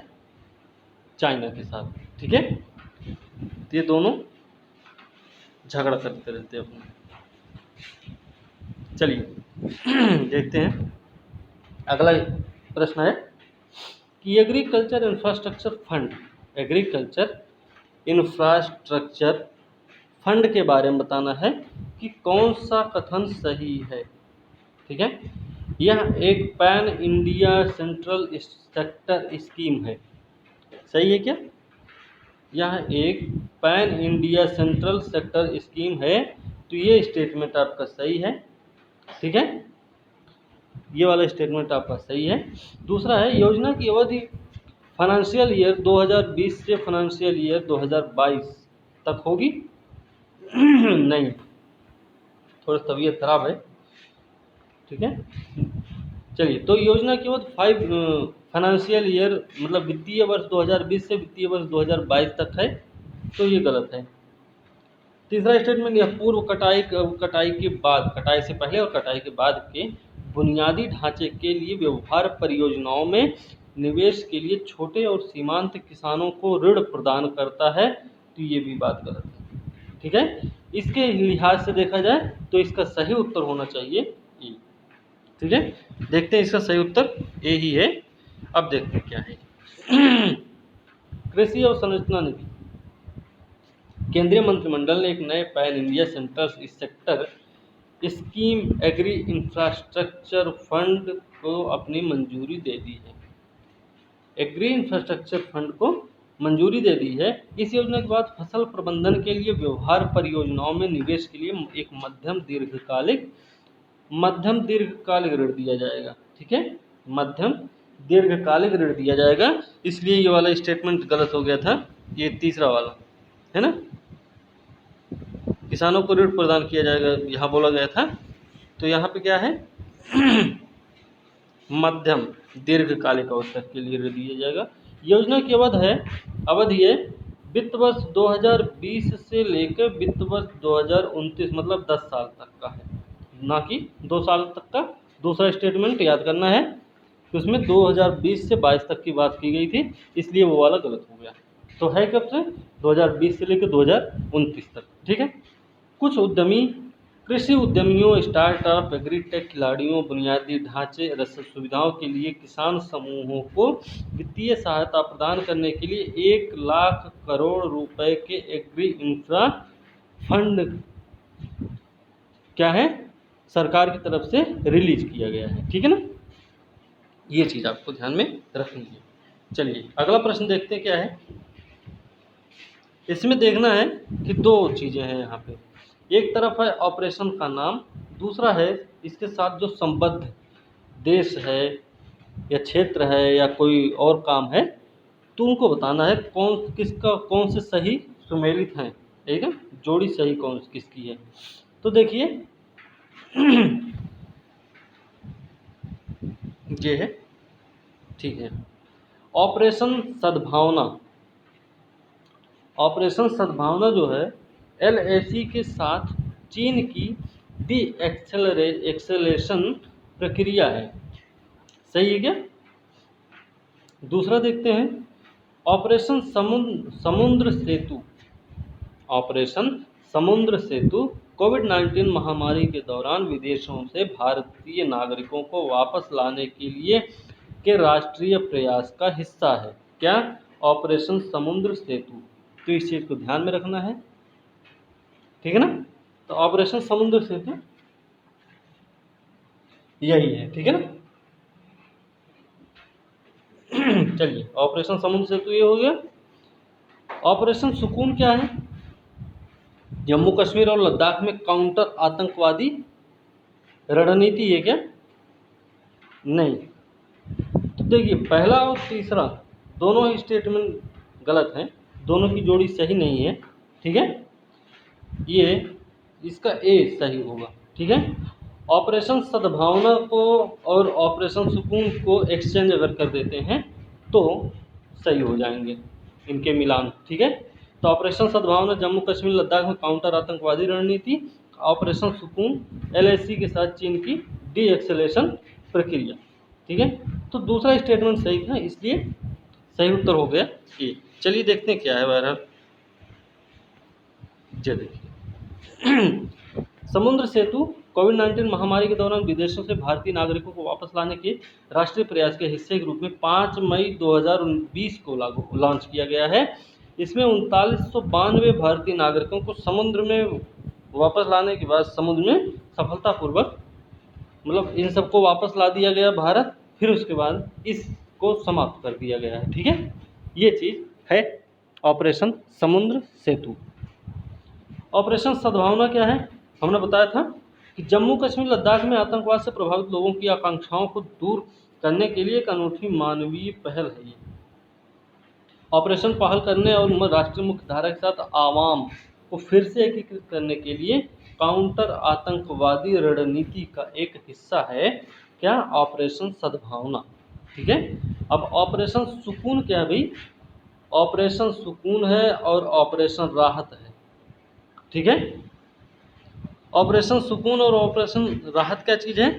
चाइना के साथ, ठीक है। तो ये दोनों झगड़ा करते रहते हैं अपना। चलिए देखते हैं अगला प्रश्न है कि एग्रीकल्चर इंफ्रास्ट्रक्चर फंड के बारे में बताना है कि कौन सा कथन सही है, ठीक है। यह एक pan India central sector scheme है, सही है क्या? यह एक pan India central sector scheme है, तो ये स्टेटमेंट आपका सही है, ठीक है। ये वाला स्टेटमेंट आपका सही है। दूसरा है योजना की अवधि फाइनेंशियल ईयर 2020 से फाइनेंशियल ईयर 2022 तक होगी। नहीं, थोड़ी तबीयत खराब है, ठीक है। चलिए, तो योजना की अवधि फाइनेंशियल ईयर मतलब वित्तीय वर्ष 2020 से वित्तीय वर्ष 2022 तक है, तो ये गलत है। तीसरा स्टेटमेंट, यह पूर्व कटाई के बाद, कटाई से पहले और कटाई के बाद के बुनियादी ढांचे के लिए व्यवहार परियोजनाओं में निवेश के लिए छोटे और सीमांत किसानों को ऋण प्रदान करता है, तो ये भी बात गलत है, ठीक है। इसके लिहाज से देखा जाए तो इसका सही उत्तर होना चाहिए ए, ठीक है। देखते हैं इसका सही उत्तर ए ही है। अब देखते हैं क्या है। कृषि और संरचना निधि, केंद्रीय मंत्रिमंडल ने एक नए pan India central sector scheme agri infrastructure fund को अपनी मंजूरी दे दी है। एग्री इंफ्रास्ट्रक्चर फंड को मंजूरी दे दी है। इस योजना के बाद फसल प्रबंधन के लिए व्यवहार परियोजनाओं में निवेश के लिए एक मध्यम दीर्घकालिक ऋण दिया जाएगा, ठीक है। मध्यम दीर्घकालिक ऋण दिया जाएगा, इसलिए ये वाला स्टेटमेंट गलत हो गया था, ये तीसरा वाला है ना। किसानों को ऋण प्रदान किया जाएगा यहाँ बोला गया था, तो यहाँ पे क्या है? मध्यम दीर्घकालिक अवसर के लिए ऋण दिया जाएगा। योजना की अवधि है वित्त वर्ष 2020 से लेकर वित्त वर्ष 2029, मतलब 10 साल तक का है, ना कि 2 साल तक का। दूसरा स्टेटमेंट याद करना है कि उसमें 2020 से 22 तक की बात की गई थी, इसलिए वो वाला गलत हो गया। तो है कब से? 2020 से लेकर 2029 तक, ठीक है। कुछ उद्यमी कृषि उद्यमियों, स्टार्टअप, एग्रीटेक खिलाड़ियों, बुनियादी ढांचे सुविधाओं के लिए किसान समूहों को वित्तीय सहायता प्रदान करने के लिए 1 लाख करोड़ रुपए के एग्री इंफ्रा फंड क्या है, सरकार की तरफ से रिलीज किया गया है, ठीक है ना। ये चीज़ आपको ध्यान में रखनी है। चलिए अगला प्रश्न देखते हैं क्या है। इसमें देखना है कि 2 चीज़ें हैं यहाँ पे, एक तरफ है ऑपरेशन का नाम, दूसरा है इसके साथ जो संबद्ध देश है या क्षेत्र है या कोई और काम है, तो उनको बताना है कौन से सही सुमेलित हैं, ठीक है, जोड़ी सही किसकी है। तो देखिए ये है, ठीक है। ऑपरेशन सद्भावना जो है LAC के साथ चीन की डी एक्सेलेशन प्रक्रिया है, सही है क्या? दूसरा देखते हैं ऑपरेशन समुद्र सेतु कोविड-19 महामारी के दौरान विदेशों से भारतीय नागरिकों को वापस लाने के लिए के राष्ट्रीय प्रयास का हिस्सा है। क्या? ऑपरेशन समुद्र सेतु। तो इस चीज़ को ध्यान में रखना है, ठीक है ना। तो ऑपरेशन समुद्र सेतु यही है, ठीक है ना। चलिए ऑपरेशन समुद्र सेतु ये हो गया। ऑपरेशन सुकून क्या है? जम्मू कश्मीर और लद्दाख में काउंटर आतंकवादी रणनीति है क्या? नहीं। तो देखिए पहला और तीसरा दोनों ही स्टेटमेंट गलत हैं, दोनों की जोड़ी सही नहीं है, ठीक है। ये इसका ए सही होगा, ठीक है। ऑपरेशन सद्भावना को और ऑपरेशन सुकून को एक्सचेंज अगर कर देते हैं तो सही हो जाएंगे इनके मिलान, ठीक है। तो ऑपरेशन सद्भावना जम्मू कश्मीर लद्दाख में काउंटर आतंकवादी रणनीति, ऑपरेशन सुकून LAC के साथ चीन की डी एक्सेलेशन प्रक्रिया, ठीक है। तो दूसरा स्टेटमेंट सही था, इसलिए सही उत्तर हो गया ए। चलिए देखते हैं क्या है। बहरहाल ये देखिए समुद्र सेतु कोविड-19 महामारी के दौरान विदेशों से भारतीय नागरिकों को वापस लाने के राष्ट्रीय प्रयास के हिस्से के रूप में 5 मई 2020 को लॉन्च किया गया है। इसमें 3992 भारतीय नागरिकों को समुद्र में वापस लाने के बाद समुद्र में सफलतापूर्वक, मतलब इन सबको वापस ला दिया गया भारत, फिर उसके बाद इसको समाप्त कर दिया गया है। ठीक है, ये चीज़ है ऑपरेशन समुद्र सेतु। ऑपरेशन सद्भावना क्या है? हमने बताया था कि जम्मू कश्मीर लद्दाख में आतंकवाद से प्रभावित लोगों की आकांक्षाओं को दूर करने के लिए एक अनूठी मानवीय पहल है ये। ऑपरेशन पहल करने और राष्ट्रीय मुख्य धारा के साथ आवाम को फिर से एकीकृत करने के लिए काउंटर आतंकवादी रणनीति का एक हिस्सा है क्या? ऑपरेशन सद्भावना। ठीक है, अब ऑपरेशन सुकून क्या है भाई? ऑपरेशन सुकून है और ऑपरेशन राहत है। ठीक है, ऑपरेशन सुकून और ऑपरेशन राहत क्या चीज़ है?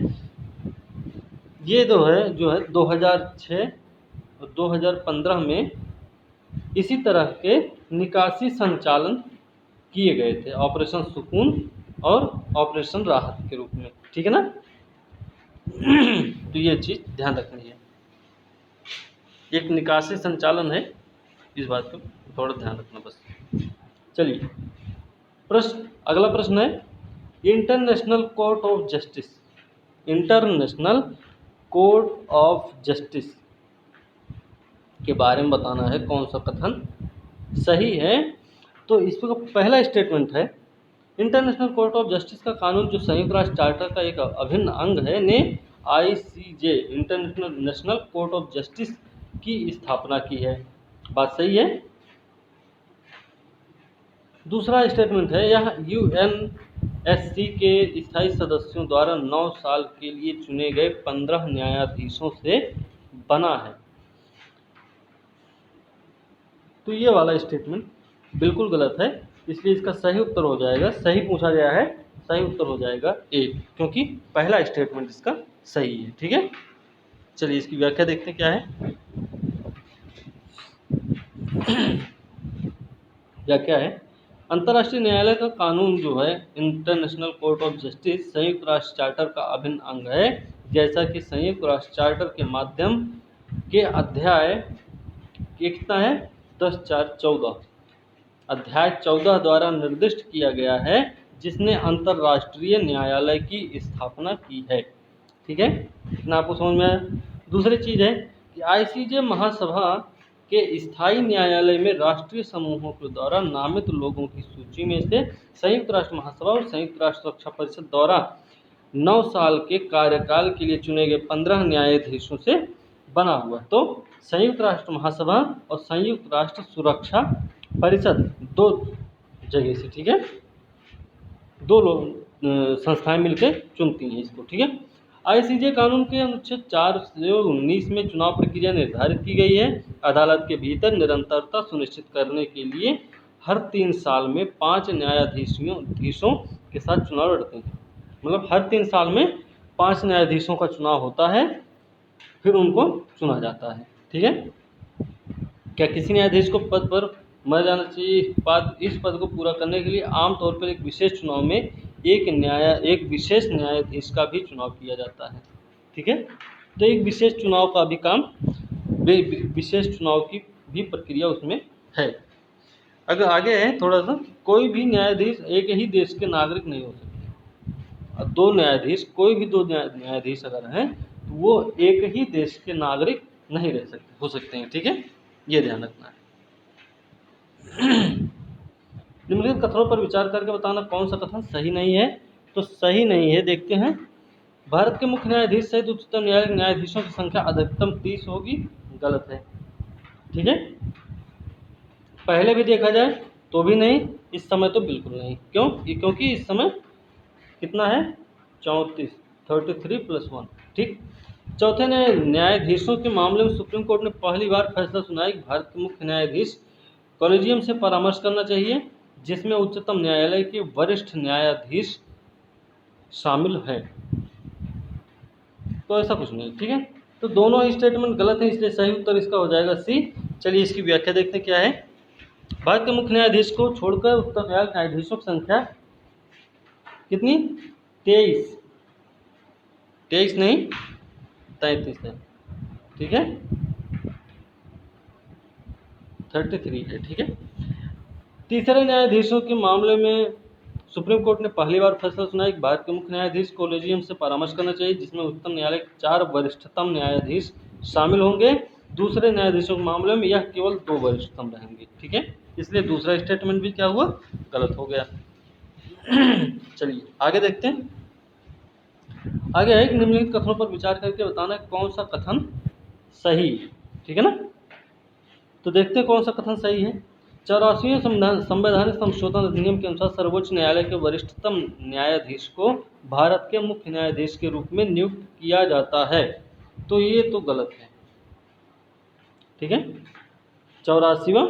ये जो है 2006 और 2015 में इसी तरह के निकासी संचालन किए गए थे, ऑपरेशन सुकून और ऑपरेशन राहत के रूप में। ठीक है ना? तो ये चीज़ ध्यान रखनी है, एक निकासी संचालन है, इस बात को थोड़ा ध्यान रखना बस। चलिए प्रश्न, अगला प्रश्न है international court of justice. International court of justice के बारे में बताना है कौन सा कथन सही है। तो इसका पहला स्टेटमेंट है इंटरनेशनल कोर्ट ऑफ जस्टिस का कानून जो संयुक्त राष्ट्र चार्टर का एक अभिन्न अंग है ने ICJ international court of justice की स्थापना की है। बात सही है। दूसरा स्टेटमेंट है यह UNSC के स्थायी सदस्यों द्वारा 9 साल के लिए चुने गए 15 न्यायाधीशों से बना है। तो ये वाला स्टेटमेंट बिल्कुल गलत है, इसलिए इसका सही उत्तर हो जाएगा, सही पूछा गया है, सही उत्तर हो जाएगा ए, क्योंकि पहला स्टेटमेंट इसका सही है। ठीक है, चलिए इसकी व्याख्या देखते हैं क्या है। व्याख्या है अंतर्राष्ट्रीय न्यायालय का कानून जो है इंटरनेशनल कोर्ट ऑफ जस्टिस संयुक्त राष्ट्र चार्टर का अभिन्न अंग है, जैसा कि संयुक्त राष्ट्र चार्टर के माध्यम के अध्याय कितना है 10.4.14 अध्याय 14 द्वारा निर्दिष्ट किया गया है, जिसने अंतर्राष्ट्रीय न्यायालय की स्थापना की है। ठीक है, इतना आपको समझ में आया। दूसरी चीज़ है कि ICJ महासभा के स्थायी न्यायालय में राष्ट्रीय समूहों के द्वारा नामित लोगों की सूची में से संयुक्त राष्ट्र महासभा और संयुक्त राष्ट्र सुरक्षा परिषद द्वारा 9 साल के कार्यकाल के लिए चुने गए 15 न्यायाधीशों से बना हुआ। तो संयुक्त राष्ट्र महासभा और संयुक्त राष्ट्र सुरक्षा परिषद दो जगह से, ठीक है, दो लोग संस्थाएं मिलकर चुनती हैं इसको। ठीक है, ICJ कानून के अनुच्छेद 4 से 19 में चुनाव प्रक्रिया निर्धारित की गई है। अदालत के भीतर निरंतरता सुनिश्चित करने के लिए हर 3 साल में 5 न्यायाधीशों के साथ चुनाव लड़ते हैं। मतलब हर 3 साल में 5 न्यायाधीशों का चुनाव होता है, फिर उनको चुना जाता है। ठीक है, क्या किसी न्यायाधीश को पद पर मर जाना चाहिए? इस पद को पूरा करने के लिए आमतौर पर एक विशेष चुनाव में एक विशेष न्यायाधीश का भी चुनाव किया जाता है। ठीक है, तो एक विशेष चुनाव का भी काम, विशेष चुनाव की भी प्रक्रिया उसमें है। अगर आगे है थोड़ा सा, कोई भी न्यायाधीश एक ही देश के नागरिक नहीं हो सकते। दो न्यायाधीश, कोई भी दो न्यायाधीश अगर हैं तो वो एक ही देश के नागरिक नहीं रह सकते, हो सकते हैं। ठीक है, ये ध्यान रखना है। निम्नलिखित कथनों पर विचार करके बताना कौन सा कथन सही नहीं है। तो सही नहीं है, देखते हैं। भारत के मुख्य न्यायाधीश सहित उच्चतम न्यायालय के न्यायाधीशों की संख्या अधिकतम 30 होगी, गलत है। ठीक है, पहले भी देखा जाए तो भी नहीं, इस समय तो बिल्कुल नहीं। क्यों? क्योंकि इस समय कितना है 34, 33 + 1। ठीक, चौथे न्यायाधीशों के मामले में सुप्रीम कोर्ट ने पहली बार फैसला सुनाया कि भारत के मुख्य न्यायाधीश कॉलेजियम से परामर्श करना चाहिए, जिसमें उच्चतम न्यायालय के वरिष्ठ न्यायाधीश शामिल हैं। तो ऐसा कुछ नहीं। ठीक है, तो दोनों स्टेटमेंट गलत है, इसलिए सही उत्तर इसका हो जाएगा सी। चलिए इसकी व्याख्या देखते हैं क्या है। भारत के मुख्य न्यायाधीश को छोड़कर उत्तर न्यायालय न्यायाधीशों की संख्या कितनी? 23। 23 नहीं 33 है, ठीक है, 33 है, ठीक है। तीसरे न्यायाधीशों के मामले में सुप्रीम कोर्ट ने पहली बार फैसला सुनाया कि भारत के मुख्य न्यायाधीश कोलेजियम से परामर्श करना चाहिए, जिसमें उच्चतम न्यायालय के 4 वरिष्ठतम न्यायाधीश शामिल होंगे। दूसरे न्यायाधीशों के मामले में यह केवल 2 वरिष्ठतम रहेंगे, ठीक है। इसलिए दूसरा स्टेटमेंट भी क्या हुआ? गलत हो गया। चलिए आगे देखते हैं। आगे है कि निम्नलिखित कथनों पर विचार करके बताना कौन सा कथन सही है, ठीक है ना। तो देखते हैं कौन सा कथन सही है। 84वें संवैधानिक संशोधन अधिनियम के अनुसार सर्वोच्च न्यायालय के वरिष्ठतम न्यायाधीश को भारत के मुख्य न्यायाधीश के रूप में नियुक्त किया जाता है। तो ये तो गलत है, ठीक है। 84वां,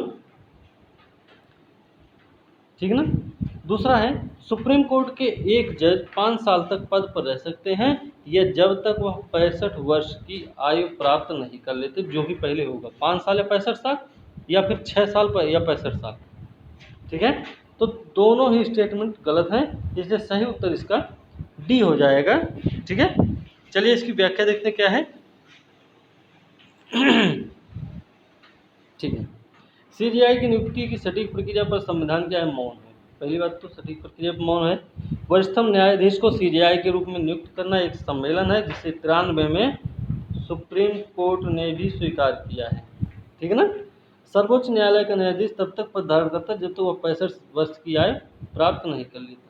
ठीक है ना। दूसरा है सुप्रीम कोर्ट के एक जज 5 साल तक पद पर रह सकते हैं या जब तक वह 65 वर्ष की आयु प्राप्त नहीं कर लेते, जो भी पहले होगा, 5 साल या 65 साल, या फिर 6 साल पर या 65 साल, ठीक है। तो दोनों ही स्टेटमेंट गलत हैं, इसलिए सही उत्तर इसका डी हो जाएगा, ठीक है। चलिए इसकी व्याख्या देखते हैं क्या है। ठीक है। सीजीआई की नियुक्ति की सटीक प्रक्रिया पर संविधान क्या है? मौन है। पहली बात तो सटीक प्रक्रिया पर मौन है। वरिष्ठतम न्यायाधीश को सीजीआई के रूप में नियुक्त करना एक सम्मेलन है, जिसे 93 में सुप्रीम कोर्ट ने भी स्वीकार किया है, ठीक है ना। सर्वोच्च न्यायालय का न्यायाधीश तब तक पद धारण करता है जब तक वह 65 वर्ष की आयु प्राप्त नहीं कर लेता,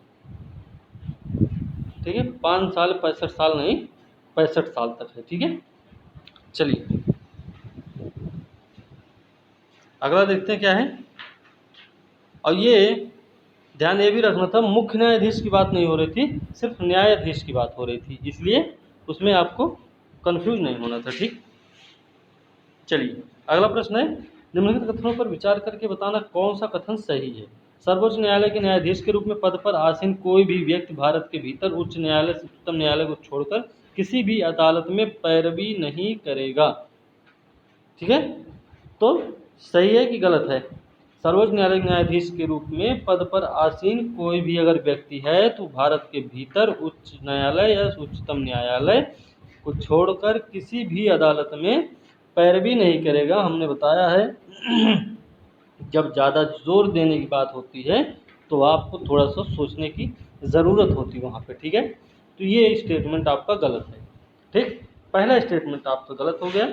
ठीक है। 5 साल 65 साल नहीं, 65 साल तक है, ठीक है। चलिए अगला देखते हैं क्या है। और ये ध्यान ये भी रखना था, मुख्य न्यायाधीश की बात नहीं हो रही थी, सिर्फ न्यायाधीश की बात हो रही थी, इसलिए उसमें आपको कंफ्यूज नहीं होना था, ठीक। चलिए अगला प्रश्न है, निम्नलिखित कथनों पर विचार करके बताना कौन सा कथन सही है। सर्वोच्च न्यायालय के न्यायाधीश के रूप में पद पर आसीन कोई भी व्यक्ति भारत के भीतर उच्च न्यायालय से उच्चतम न्यायालय को छोड़कर किसी भी अदालत में पैरवी नहीं करेगा, ठीक है। तो सही है कि गलत है? सर्वोच्च न्यायालय के न्यायाधीश के रूप में पद पर आसीन कोई भी अगर व्यक्ति है तो भारत के भीतर उच्च न्यायालय या उच्चतम न्यायालय को छोड़कर किसी भी अदालत में पैरवी नहीं करेगा। हमने बताया है जब ज़्यादा जोर देने की बात होती है तो आपको थोड़ा सा सोचने की ज़रूरत होती है वहाँ पे, ठीक है। तो ये स्टेटमेंट आपका गलत है, ठीक। पहला स्टेटमेंट आपका गलत हो गया।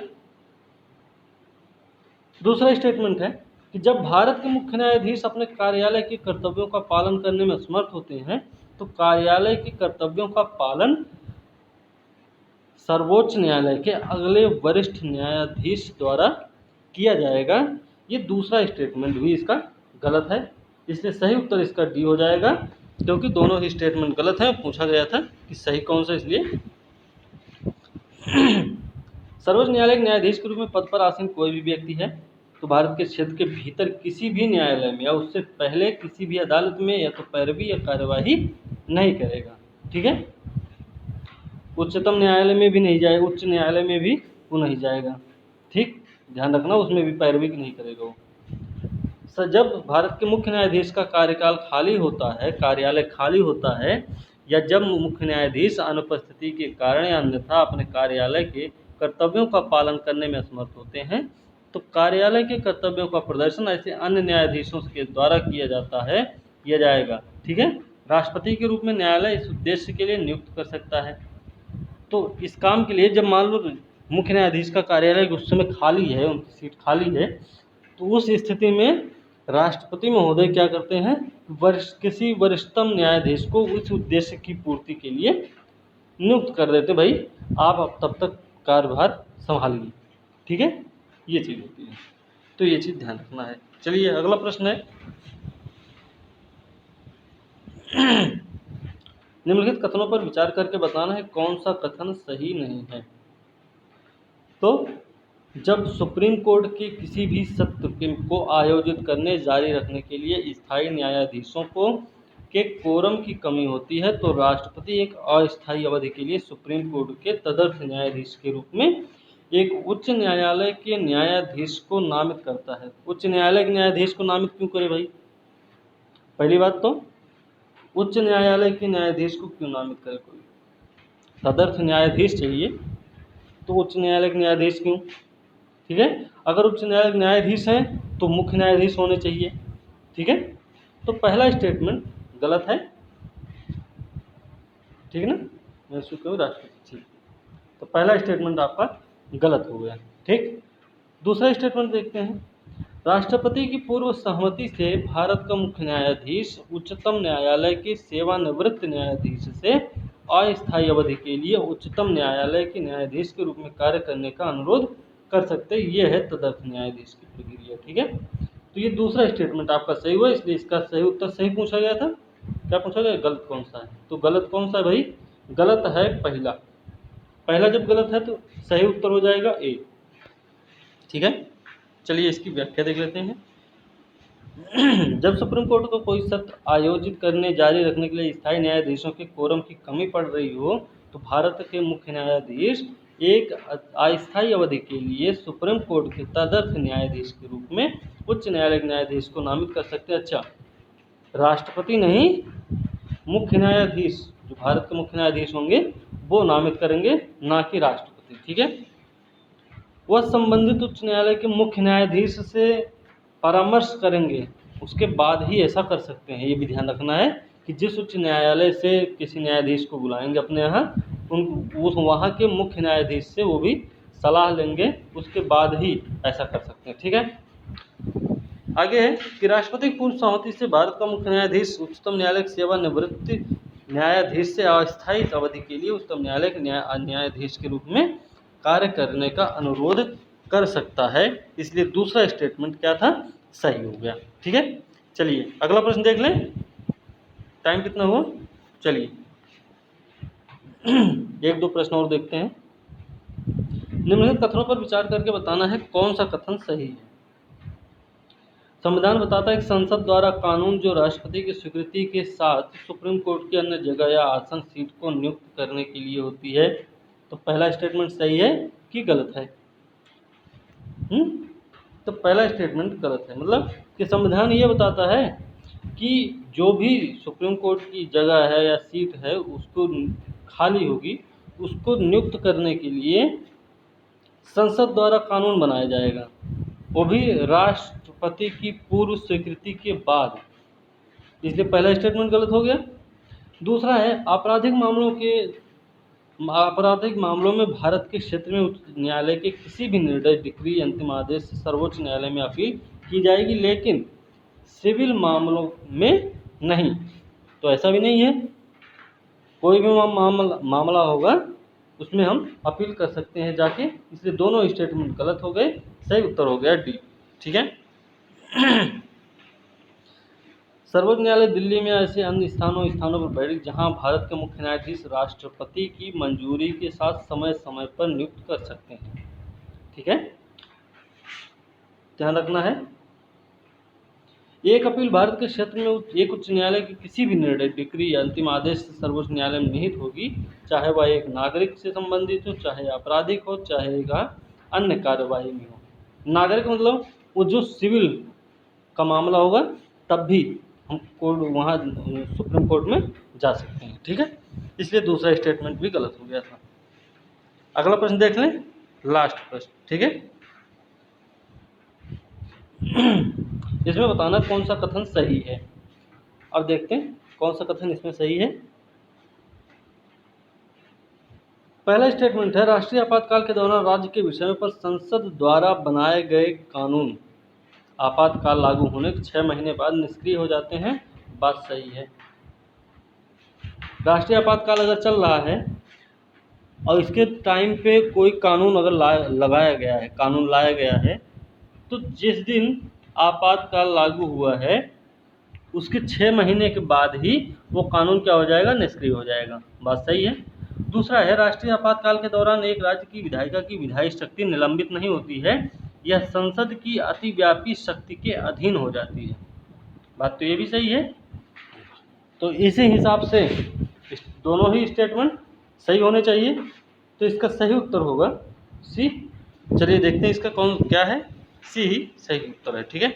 दूसरा स्टेटमेंट है कि जब भारत के मुख्य न्यायाधीश अपने कार्यालय के कर्तव्यों का पालन करने में असमर्थ होते हैं तो कार्यालय के कर्तव्यों का पालन सर्वोच्च न्यायालय के अगले वरिष्ठ न्यायाधीश द्वारा किया जाएगा। ये दूसरा स्टेटमेंट भी इसका गलत है, इसलिए सही उत्तर इसका डी हो जाएगा, क्योंकि दोनों ही स्टेटमेंट गलत हैं। पूछा गया था कि सही कौन सा, इसलिए सर्वोच्च न्यायालय के न्यायाधीश के रूप में पद पर आसीन कोई भी व्यक्ति है तो भारत के क्षेत्र के भीतर किसी भी न्यायालय में या उससे पहले किसी भी अदालत में या तो पैरवी या कार्यवाही नहीं करेगा, ठीक है। उच्चतम न्यायालय में भी नहीं जाएगा, उच्च न्यायालय में भी वो नहीं जाएगा, ठीक, ध्यान रखना, उसमें भी पैरवी नहीं करेगा वो। जब भारत के मुख्य न्यायाधीश का कार्यकाल खाली होता है, कार्यालय खाली होता है, या जब मुख्य न्यायाधीश अनुपस्थिति के कारण या अन्यथा अपने कार्यालय के कर्तव्यों का पालन करने में असमर्थ होते हैं तो कार्यालय के कर्तव्यों का प्रदर्शन ऐसे अन्य न्यायाधीशों के द्वारा किया जाएगा, ठीक है। राष्ट्रपति के रूप में न्यायालय इस उद्देश्य के लिए नियुक्त कर सकता है। तो इस काम के लिए जब मान लो मुख्य न्यायाधीश का कार्यालय उस समय खाली है, उनकी सीट खाली है, तो उस स्थिति में राष्ट्रपति महोदय क्या करते हैं, किसी वरिष्ठतम न्यायाधीश को उस उद्देश्य की पूर्ति के लिए नियुक्त कर देते, भाई आप तब तक कार्यभार संभालिए, ठीक है। ये चीज़ होती है, तो ये चीज़ ध्यान रखना है। चलिए अगला प्रश्न है, निम्नलिखित कथनों पर विचार करके बताना है कौन सा कथन सही नहीं है। तो जब सुप्रीम कोर्ट के किसी भी सत्र को आयोजित करने जारी रखने के लिए स्थायी न्यायाधीशों के कोरम की कमी होती है तो राष्ट्रपति एक अस्थायी अवधि के लिए सुप्रीम कोर्ट के तदर्थ न्यायाधीश के रूप में एक उच्च न्यायालय के न्यायाधीश को नामित करता है। उच्च न्यायालय के न्यायाधीश को नामित क्यों करे भाई? पहली बात तो उच्च न्यायालय के न्यायाधीश को क्यों नामित करे कोई? तदर्थ न्यायाधीश चाहिए, तो उच्च न्यायालय के न्यायाधीश क्यों? ठीक है, अगर उच्च न्यायालय के न्यायाधीश हैं तो मुख्य न्यायाधीश होने चाहिए। ठीक है, तो पहला स्टेटमेंट गलत है, ठीक है ना, मैं इसको कहूँ राष्ट्रपति। ठीक, तो पहला स्टेटमेंट आपका गलत हो गया। ठीक, दूसरा स्टेटमेंट देखते हैं। राष्ट्रपति की पूर्व सहमति से भारत का मुख्य न्यायाधीश उच्चतम न्यायालय के सेवानिवृत्त न्यायाधीश से अस्थायी अवधि के लिए उच्चतम न्यायालय के न्यायाधीश के रूप में कार्य करने का अनुरोध कर सकते हैं। ये है तदर्थ न्यायाधीश की प्रक्रिया। ठीक है, तो ये दूसरा स्टेटमेंट आपका सही हुआ, इसलिए इसका सही उत्तर सही पूछा गया था। क्या पूछा गया? गलत कौन सा है? तो गलत कौन सा है भाई? गलत है पहला। पहला जब गलत है तो सही उत्तर हो जाएगा ए। ठीक है, चलिए इसकी व्याख्या देख लेते हैं। जब सुप्रीम कोर्ट को कोई सत्र आयोजित करने जारी रखने के लिए स्थायी न्यायाधीशों के कोरम की कमी पड़ रही हो तो भारत के मुख्य न्यायाधीश एक अस्थायी अवधि के लिए सुप्रीम कोर्ट के तदर्थ न्यायाधीश के रूप में उच्च न्यायालय के न्यायाधीश को नामित कर सकते हैं। अच्छा, राष्ट्रपति नहीं, मुख्य न्यायाधीश, जो भारत के मुख्य न्यायाधीश होंगे वो नामित करेंगे, ना कि राष्ट्रपति। ठीक है, वह संबंधित उच्च न्यायालय के मुख्य न्यायाधीश से परामर्श करेंगे, उसके बाद ही ऐसा कर सकते हैं। ये भी ध्यान रखना है कि जिस उच्च न्यायालय से किसी न्यायाधीश को बुलाएंगे अपने यहाँ, उस वहाँ के मुख्य न्यायाधीश से वो भी सलाह लेंगे, उसके बाद ही ऐसा कर सकते हैं। ठीक है, आगे है कि राष्ट्रपति की पूर्व सहमति से भारत का मुख्य न्यायाधीश उच्चतम न्यायालय के सेवानिवृत्त न्यायाधीश से अस्थायी अवधि के लिए उच्चतम न्यायालय के न्यायाधीश के रूप में कार्य करने का अनुरोध कर सकता है। इसलिए दूसरा स्टेटमेंट क्या था? सही हो गया। ठीक है, चलिए अगला प्रश्न देख लें। टाइम कितना हुआ? चलिए एक दो प्रश्न और देखते हैं। निम्नलिखित कथनों पर विचार करके बताना है कौन सा कथन सही है। संविधान बताता है कि संसद द्वारा कानून जो राष्ट्रपति की स्वीकृति के साथ सुप्रीम कोर्ट की अन्य जगह या आसन सीट को नियुक्त करने के लिए होती है। तो पहला स्टेटमेंट सही है कि गलत है? तो पहला स्टेटमेंट गलत है, मतलब कि संविधान ये बताता है कि जो भी सुप्रीम कोर्ट की जगह है या सीट है उसको खाली होगी, उसको नियुक्त करने के लिए संसद द्वारा कानून बनाया जाएगा, वो भी राष्ट्रपति की पूर्व स्वीकृति के बाद। इसलिए पहला स्टेटमेंट गलत हो गया। दूसरा है आपराधिक मामलों में भारत के क्षेत्र में उच्च न्यायालय के किसी भी निर्णय, डिक्री, अंतिम आदेश से सर्वोच्च न्यायालय में अपील की जाएगी, लेकिन सिविल मामलों में नहीं। तो ऐसा भी नहीं है, कोई भी मामला होगा उसमें हम अपील कर सकते हैं जाके। इसलिए दोनों स्टेटमेंट गलत हो गए, सही उत्तर हो गया डी। ठीक है, सर्वोच्च न्यायालय दिल्ली में ऐसे अन्य स्थानों पर बैठक जहां भारत के मुख्य न्यायाधीश राष्ट्रपति की मंजूरी के साथ समय समय पर नियुक्त कर सकते हैं। ठीक है, ध्यान रखना है। एक अपील भारत के क्षेत्र में एक उच्च न्यायालय के किसी भी निर्णय, डिक्री या अंतिम आदेश से सर्वोच्च न्यायालय में निहित होगी, चाहे वह एक नागरिक से संबंधित हो, चाहे आपराधिक हो, चाहे एक अन्य कार्यवाही में हो। नागरिक मतलब वो जो सिविल का मामला होगा तब भी हम कोर्ट वहाँ सुप्रीम कोर्ट में जा सकते हैं। ठीक है, इसलिए दूसरा स्टेटमेंट भी गलत हो गया था। अगला प्रश्न देख लें, लास्ट प्रश्न। ठीक है, इसमें बताना कौन सा कथन सही है। अब देखते हैं कौन सा कथन इसमें सही है। पहला स्टेटमेंट है, राष्ट्रीय आपातकाल के दौरान राज्य के विषयों पर संसद द्वारा बनाए गए कानून आपातकाल लागू होने के 6 महीने बाद निष्क्रिय हो जाते हैं। बात सही है। राष्ट्रीय आपातकाल अगर चल रहा है और इसके टाइम पे कोई कानून अगर कानून लाया गया है, तो जिस दिन आपातकाल लागू हुआ है उसके 6 महीने के बाद ही वो कानून क्या हो जाएगा? निष्क्रिय हो जाएगा। बात सही है। दूसरा है, राष्ट्रीय आपातकाल के दौरान एक राज्य की विधायिका की विधायी शक्ति निलंबित नहीं होती है, यह संसद की अतिव्यापी शक्ति के अधीन हो जाती है। बात तो ये भी सही है। तो इसी हिसाब से दोनों ही स्टेटमेंट सही होने चाहिए। तो इसका सही उत्तर होगा सी, चलिए देखते हैं इसका कौन क्या है, सी ही सही उत्तर है। ठीक है,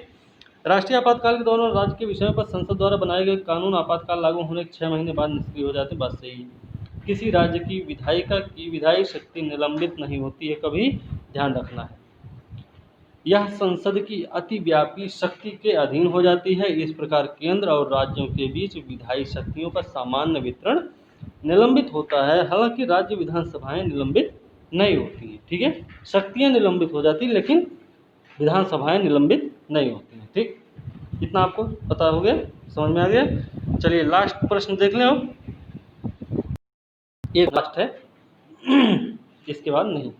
राष्ट्रीय आपातकाल के दौरान राज्य के विषयों पर संसद द्वारा बनाए गए कानून आपातकाल लागू होने के 6 महीने बाद निष्क्रिय हो जाते हैं। बात सही है। किसी राज्य की विधायिका की विधायी शक्ति निलंबित नहीं होती है, कभी ध्यान रखना है। यह संसद की अतिव्यापी शक्ति के अधीन हो जाती है। इस प्रकार केंद्र और राज्यों के बीच विधायी शक्तियों का सामान्य वितरण निलंबित होता है। हालांकि राज्य विधानसभाएं निलंबित नहीं होती हैं। ठीक है, शक्तियां निलंबित हो जाती लेकिन विधानसभाएं निलंबित नहीं होती हैं। ठीक, इतना आपको पता हो गया, समझ में आ गया। चलिए लास्ट प्रश्न देख लें अब, एक लास्ट है इसके बाद नहीं।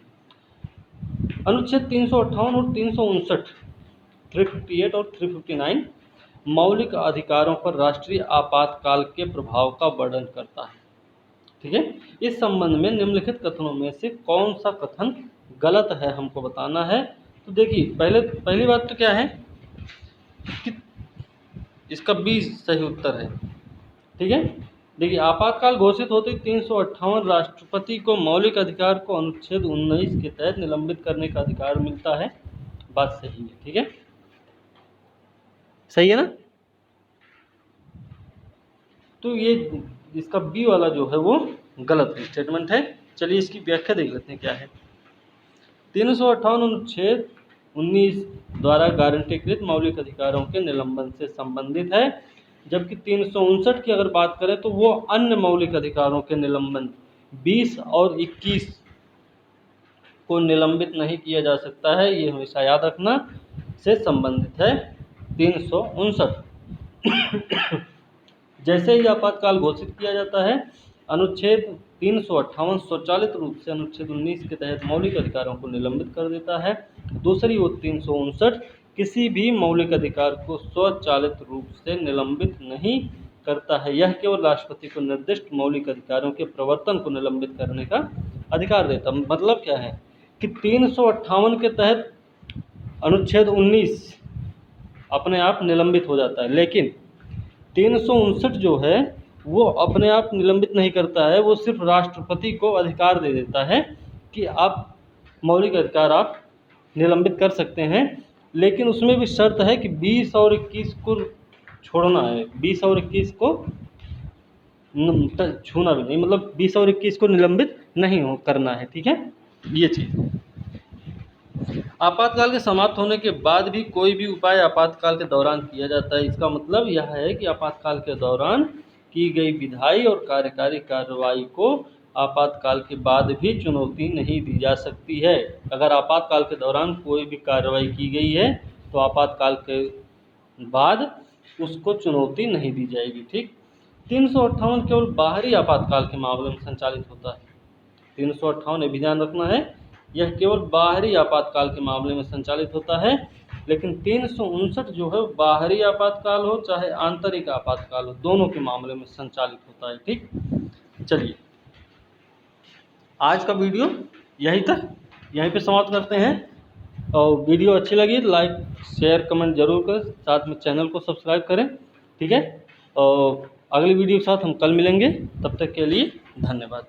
अनुच्छेद 358 और 359, 358 और 359 मौलिक अधिकारों पर राष्ट्रीय आपातकाल के प्रभाव का वर्णन करता है। ठीक है, इस संबंध में निम्नलिखित कथनों में से कौन सा कथन गलत है हमको बताना है। तो देखिए पहली बात तो क्या है कि इसका बी सही उत्तर है। ठीक है, देखिए आपातकाल घोषित होते 358 राष्ट्रपति को मौलिक अधिकार को अनुच्छेद 19 के तहत निलंबित करने का अधिकार मिलता है। बात सही है। ठीक है, सही है ना। तो ये इसका बी वाला जो है वो गलत स्टेटमेंट है। चलिए इसकी व्याख्या देख लेते हैं क्या है। 358 अनुच्छेद 19 द्वारा गारंटीकृत मौलिक अधिकारों के निलंबन से संबंधित है, जबकि 359 की अगर बात करें तो वो अन्य मौलिक अधिकारों के निलंबन 20 और 21 को निलंबित नहीं किया जा सकता है। ये हमेशा याद रखना, से संबंधित है 359। जैसे ही आपातकाल घोषित किया जाता है, अनुच्छेद 358 स्वचालित रूप से अनुच्छेद 19 के तहत मौलिक अधिकारों को निलंबित कर देता है। दूसरी ओर 359 किसी भी मौलिक अधिकार को स्वचालित रूप से निलंबित नहीं करता है। यह केवल राष्ट्रपति को निर्दिष्ट मौलिक अधिकारों के प्रवर्तन को निलंबित करने का अधिकार देता है। मतलब क्या है कि 358 के तहत अनुच्छेद 19 अपने आप निलंबित हो जाता है, लेकिन 359 जो है वो अपने आप निलंबित नहीं करता है। वो सिर्फ राष्ट्रपति को अधिकार दे देता है कि आप मौलिक अधिकार आप निलंबित कर सकते हैं, लेकिन उसमें भी शर्त है कि 20 और 21 को छोड़ना है। 20 और 21 को छूना भी नहीं, मतलब 20 और 21 को निलंबित नहीं करना है। ठीक है, ये चीज़। आपातकाल के समाप्त होने के बाद भी कोई भी उपाय आपातकाल के दौरान किया जाता है। इसका मतलब यह है कि आपातकाल के दौरान की गई विधायी और कार्यकारी कार्रवाई को आपातकाल के बाद भी चुनौती नहीं दी जा सकती है। अगर आपातकाल के दौरान कोई भी कार्रवाई की गई है तो आपातकाल के बाद उसको चुनौती नहीं दी जाएगी। ठीक, 358 केवल बाहरी आपातकाल के मामले में संचालित होता है। 358 भी ध्यान रखना है, यह केवल बाहरी आपातकाल के मामले में संचालित होता है, लेकिन 359 जो है बाहरी आपातकाल हो चाहे आंतरिक आपातकाल हो, दोनों के मामले में संचालित होता है। ठीक, चलिए आज का वीडियो यहीं पे समाप्त करते हैं। और वीडियो अच्छी लगी लाइक शेयर कमेंट जरूर करें, साथ में चैनल को सब्सक्राइब करें। ठीक है, और अगली वीडियो के साथ हम कल मिलेंगे, तब तक के लिए धन्यवाद।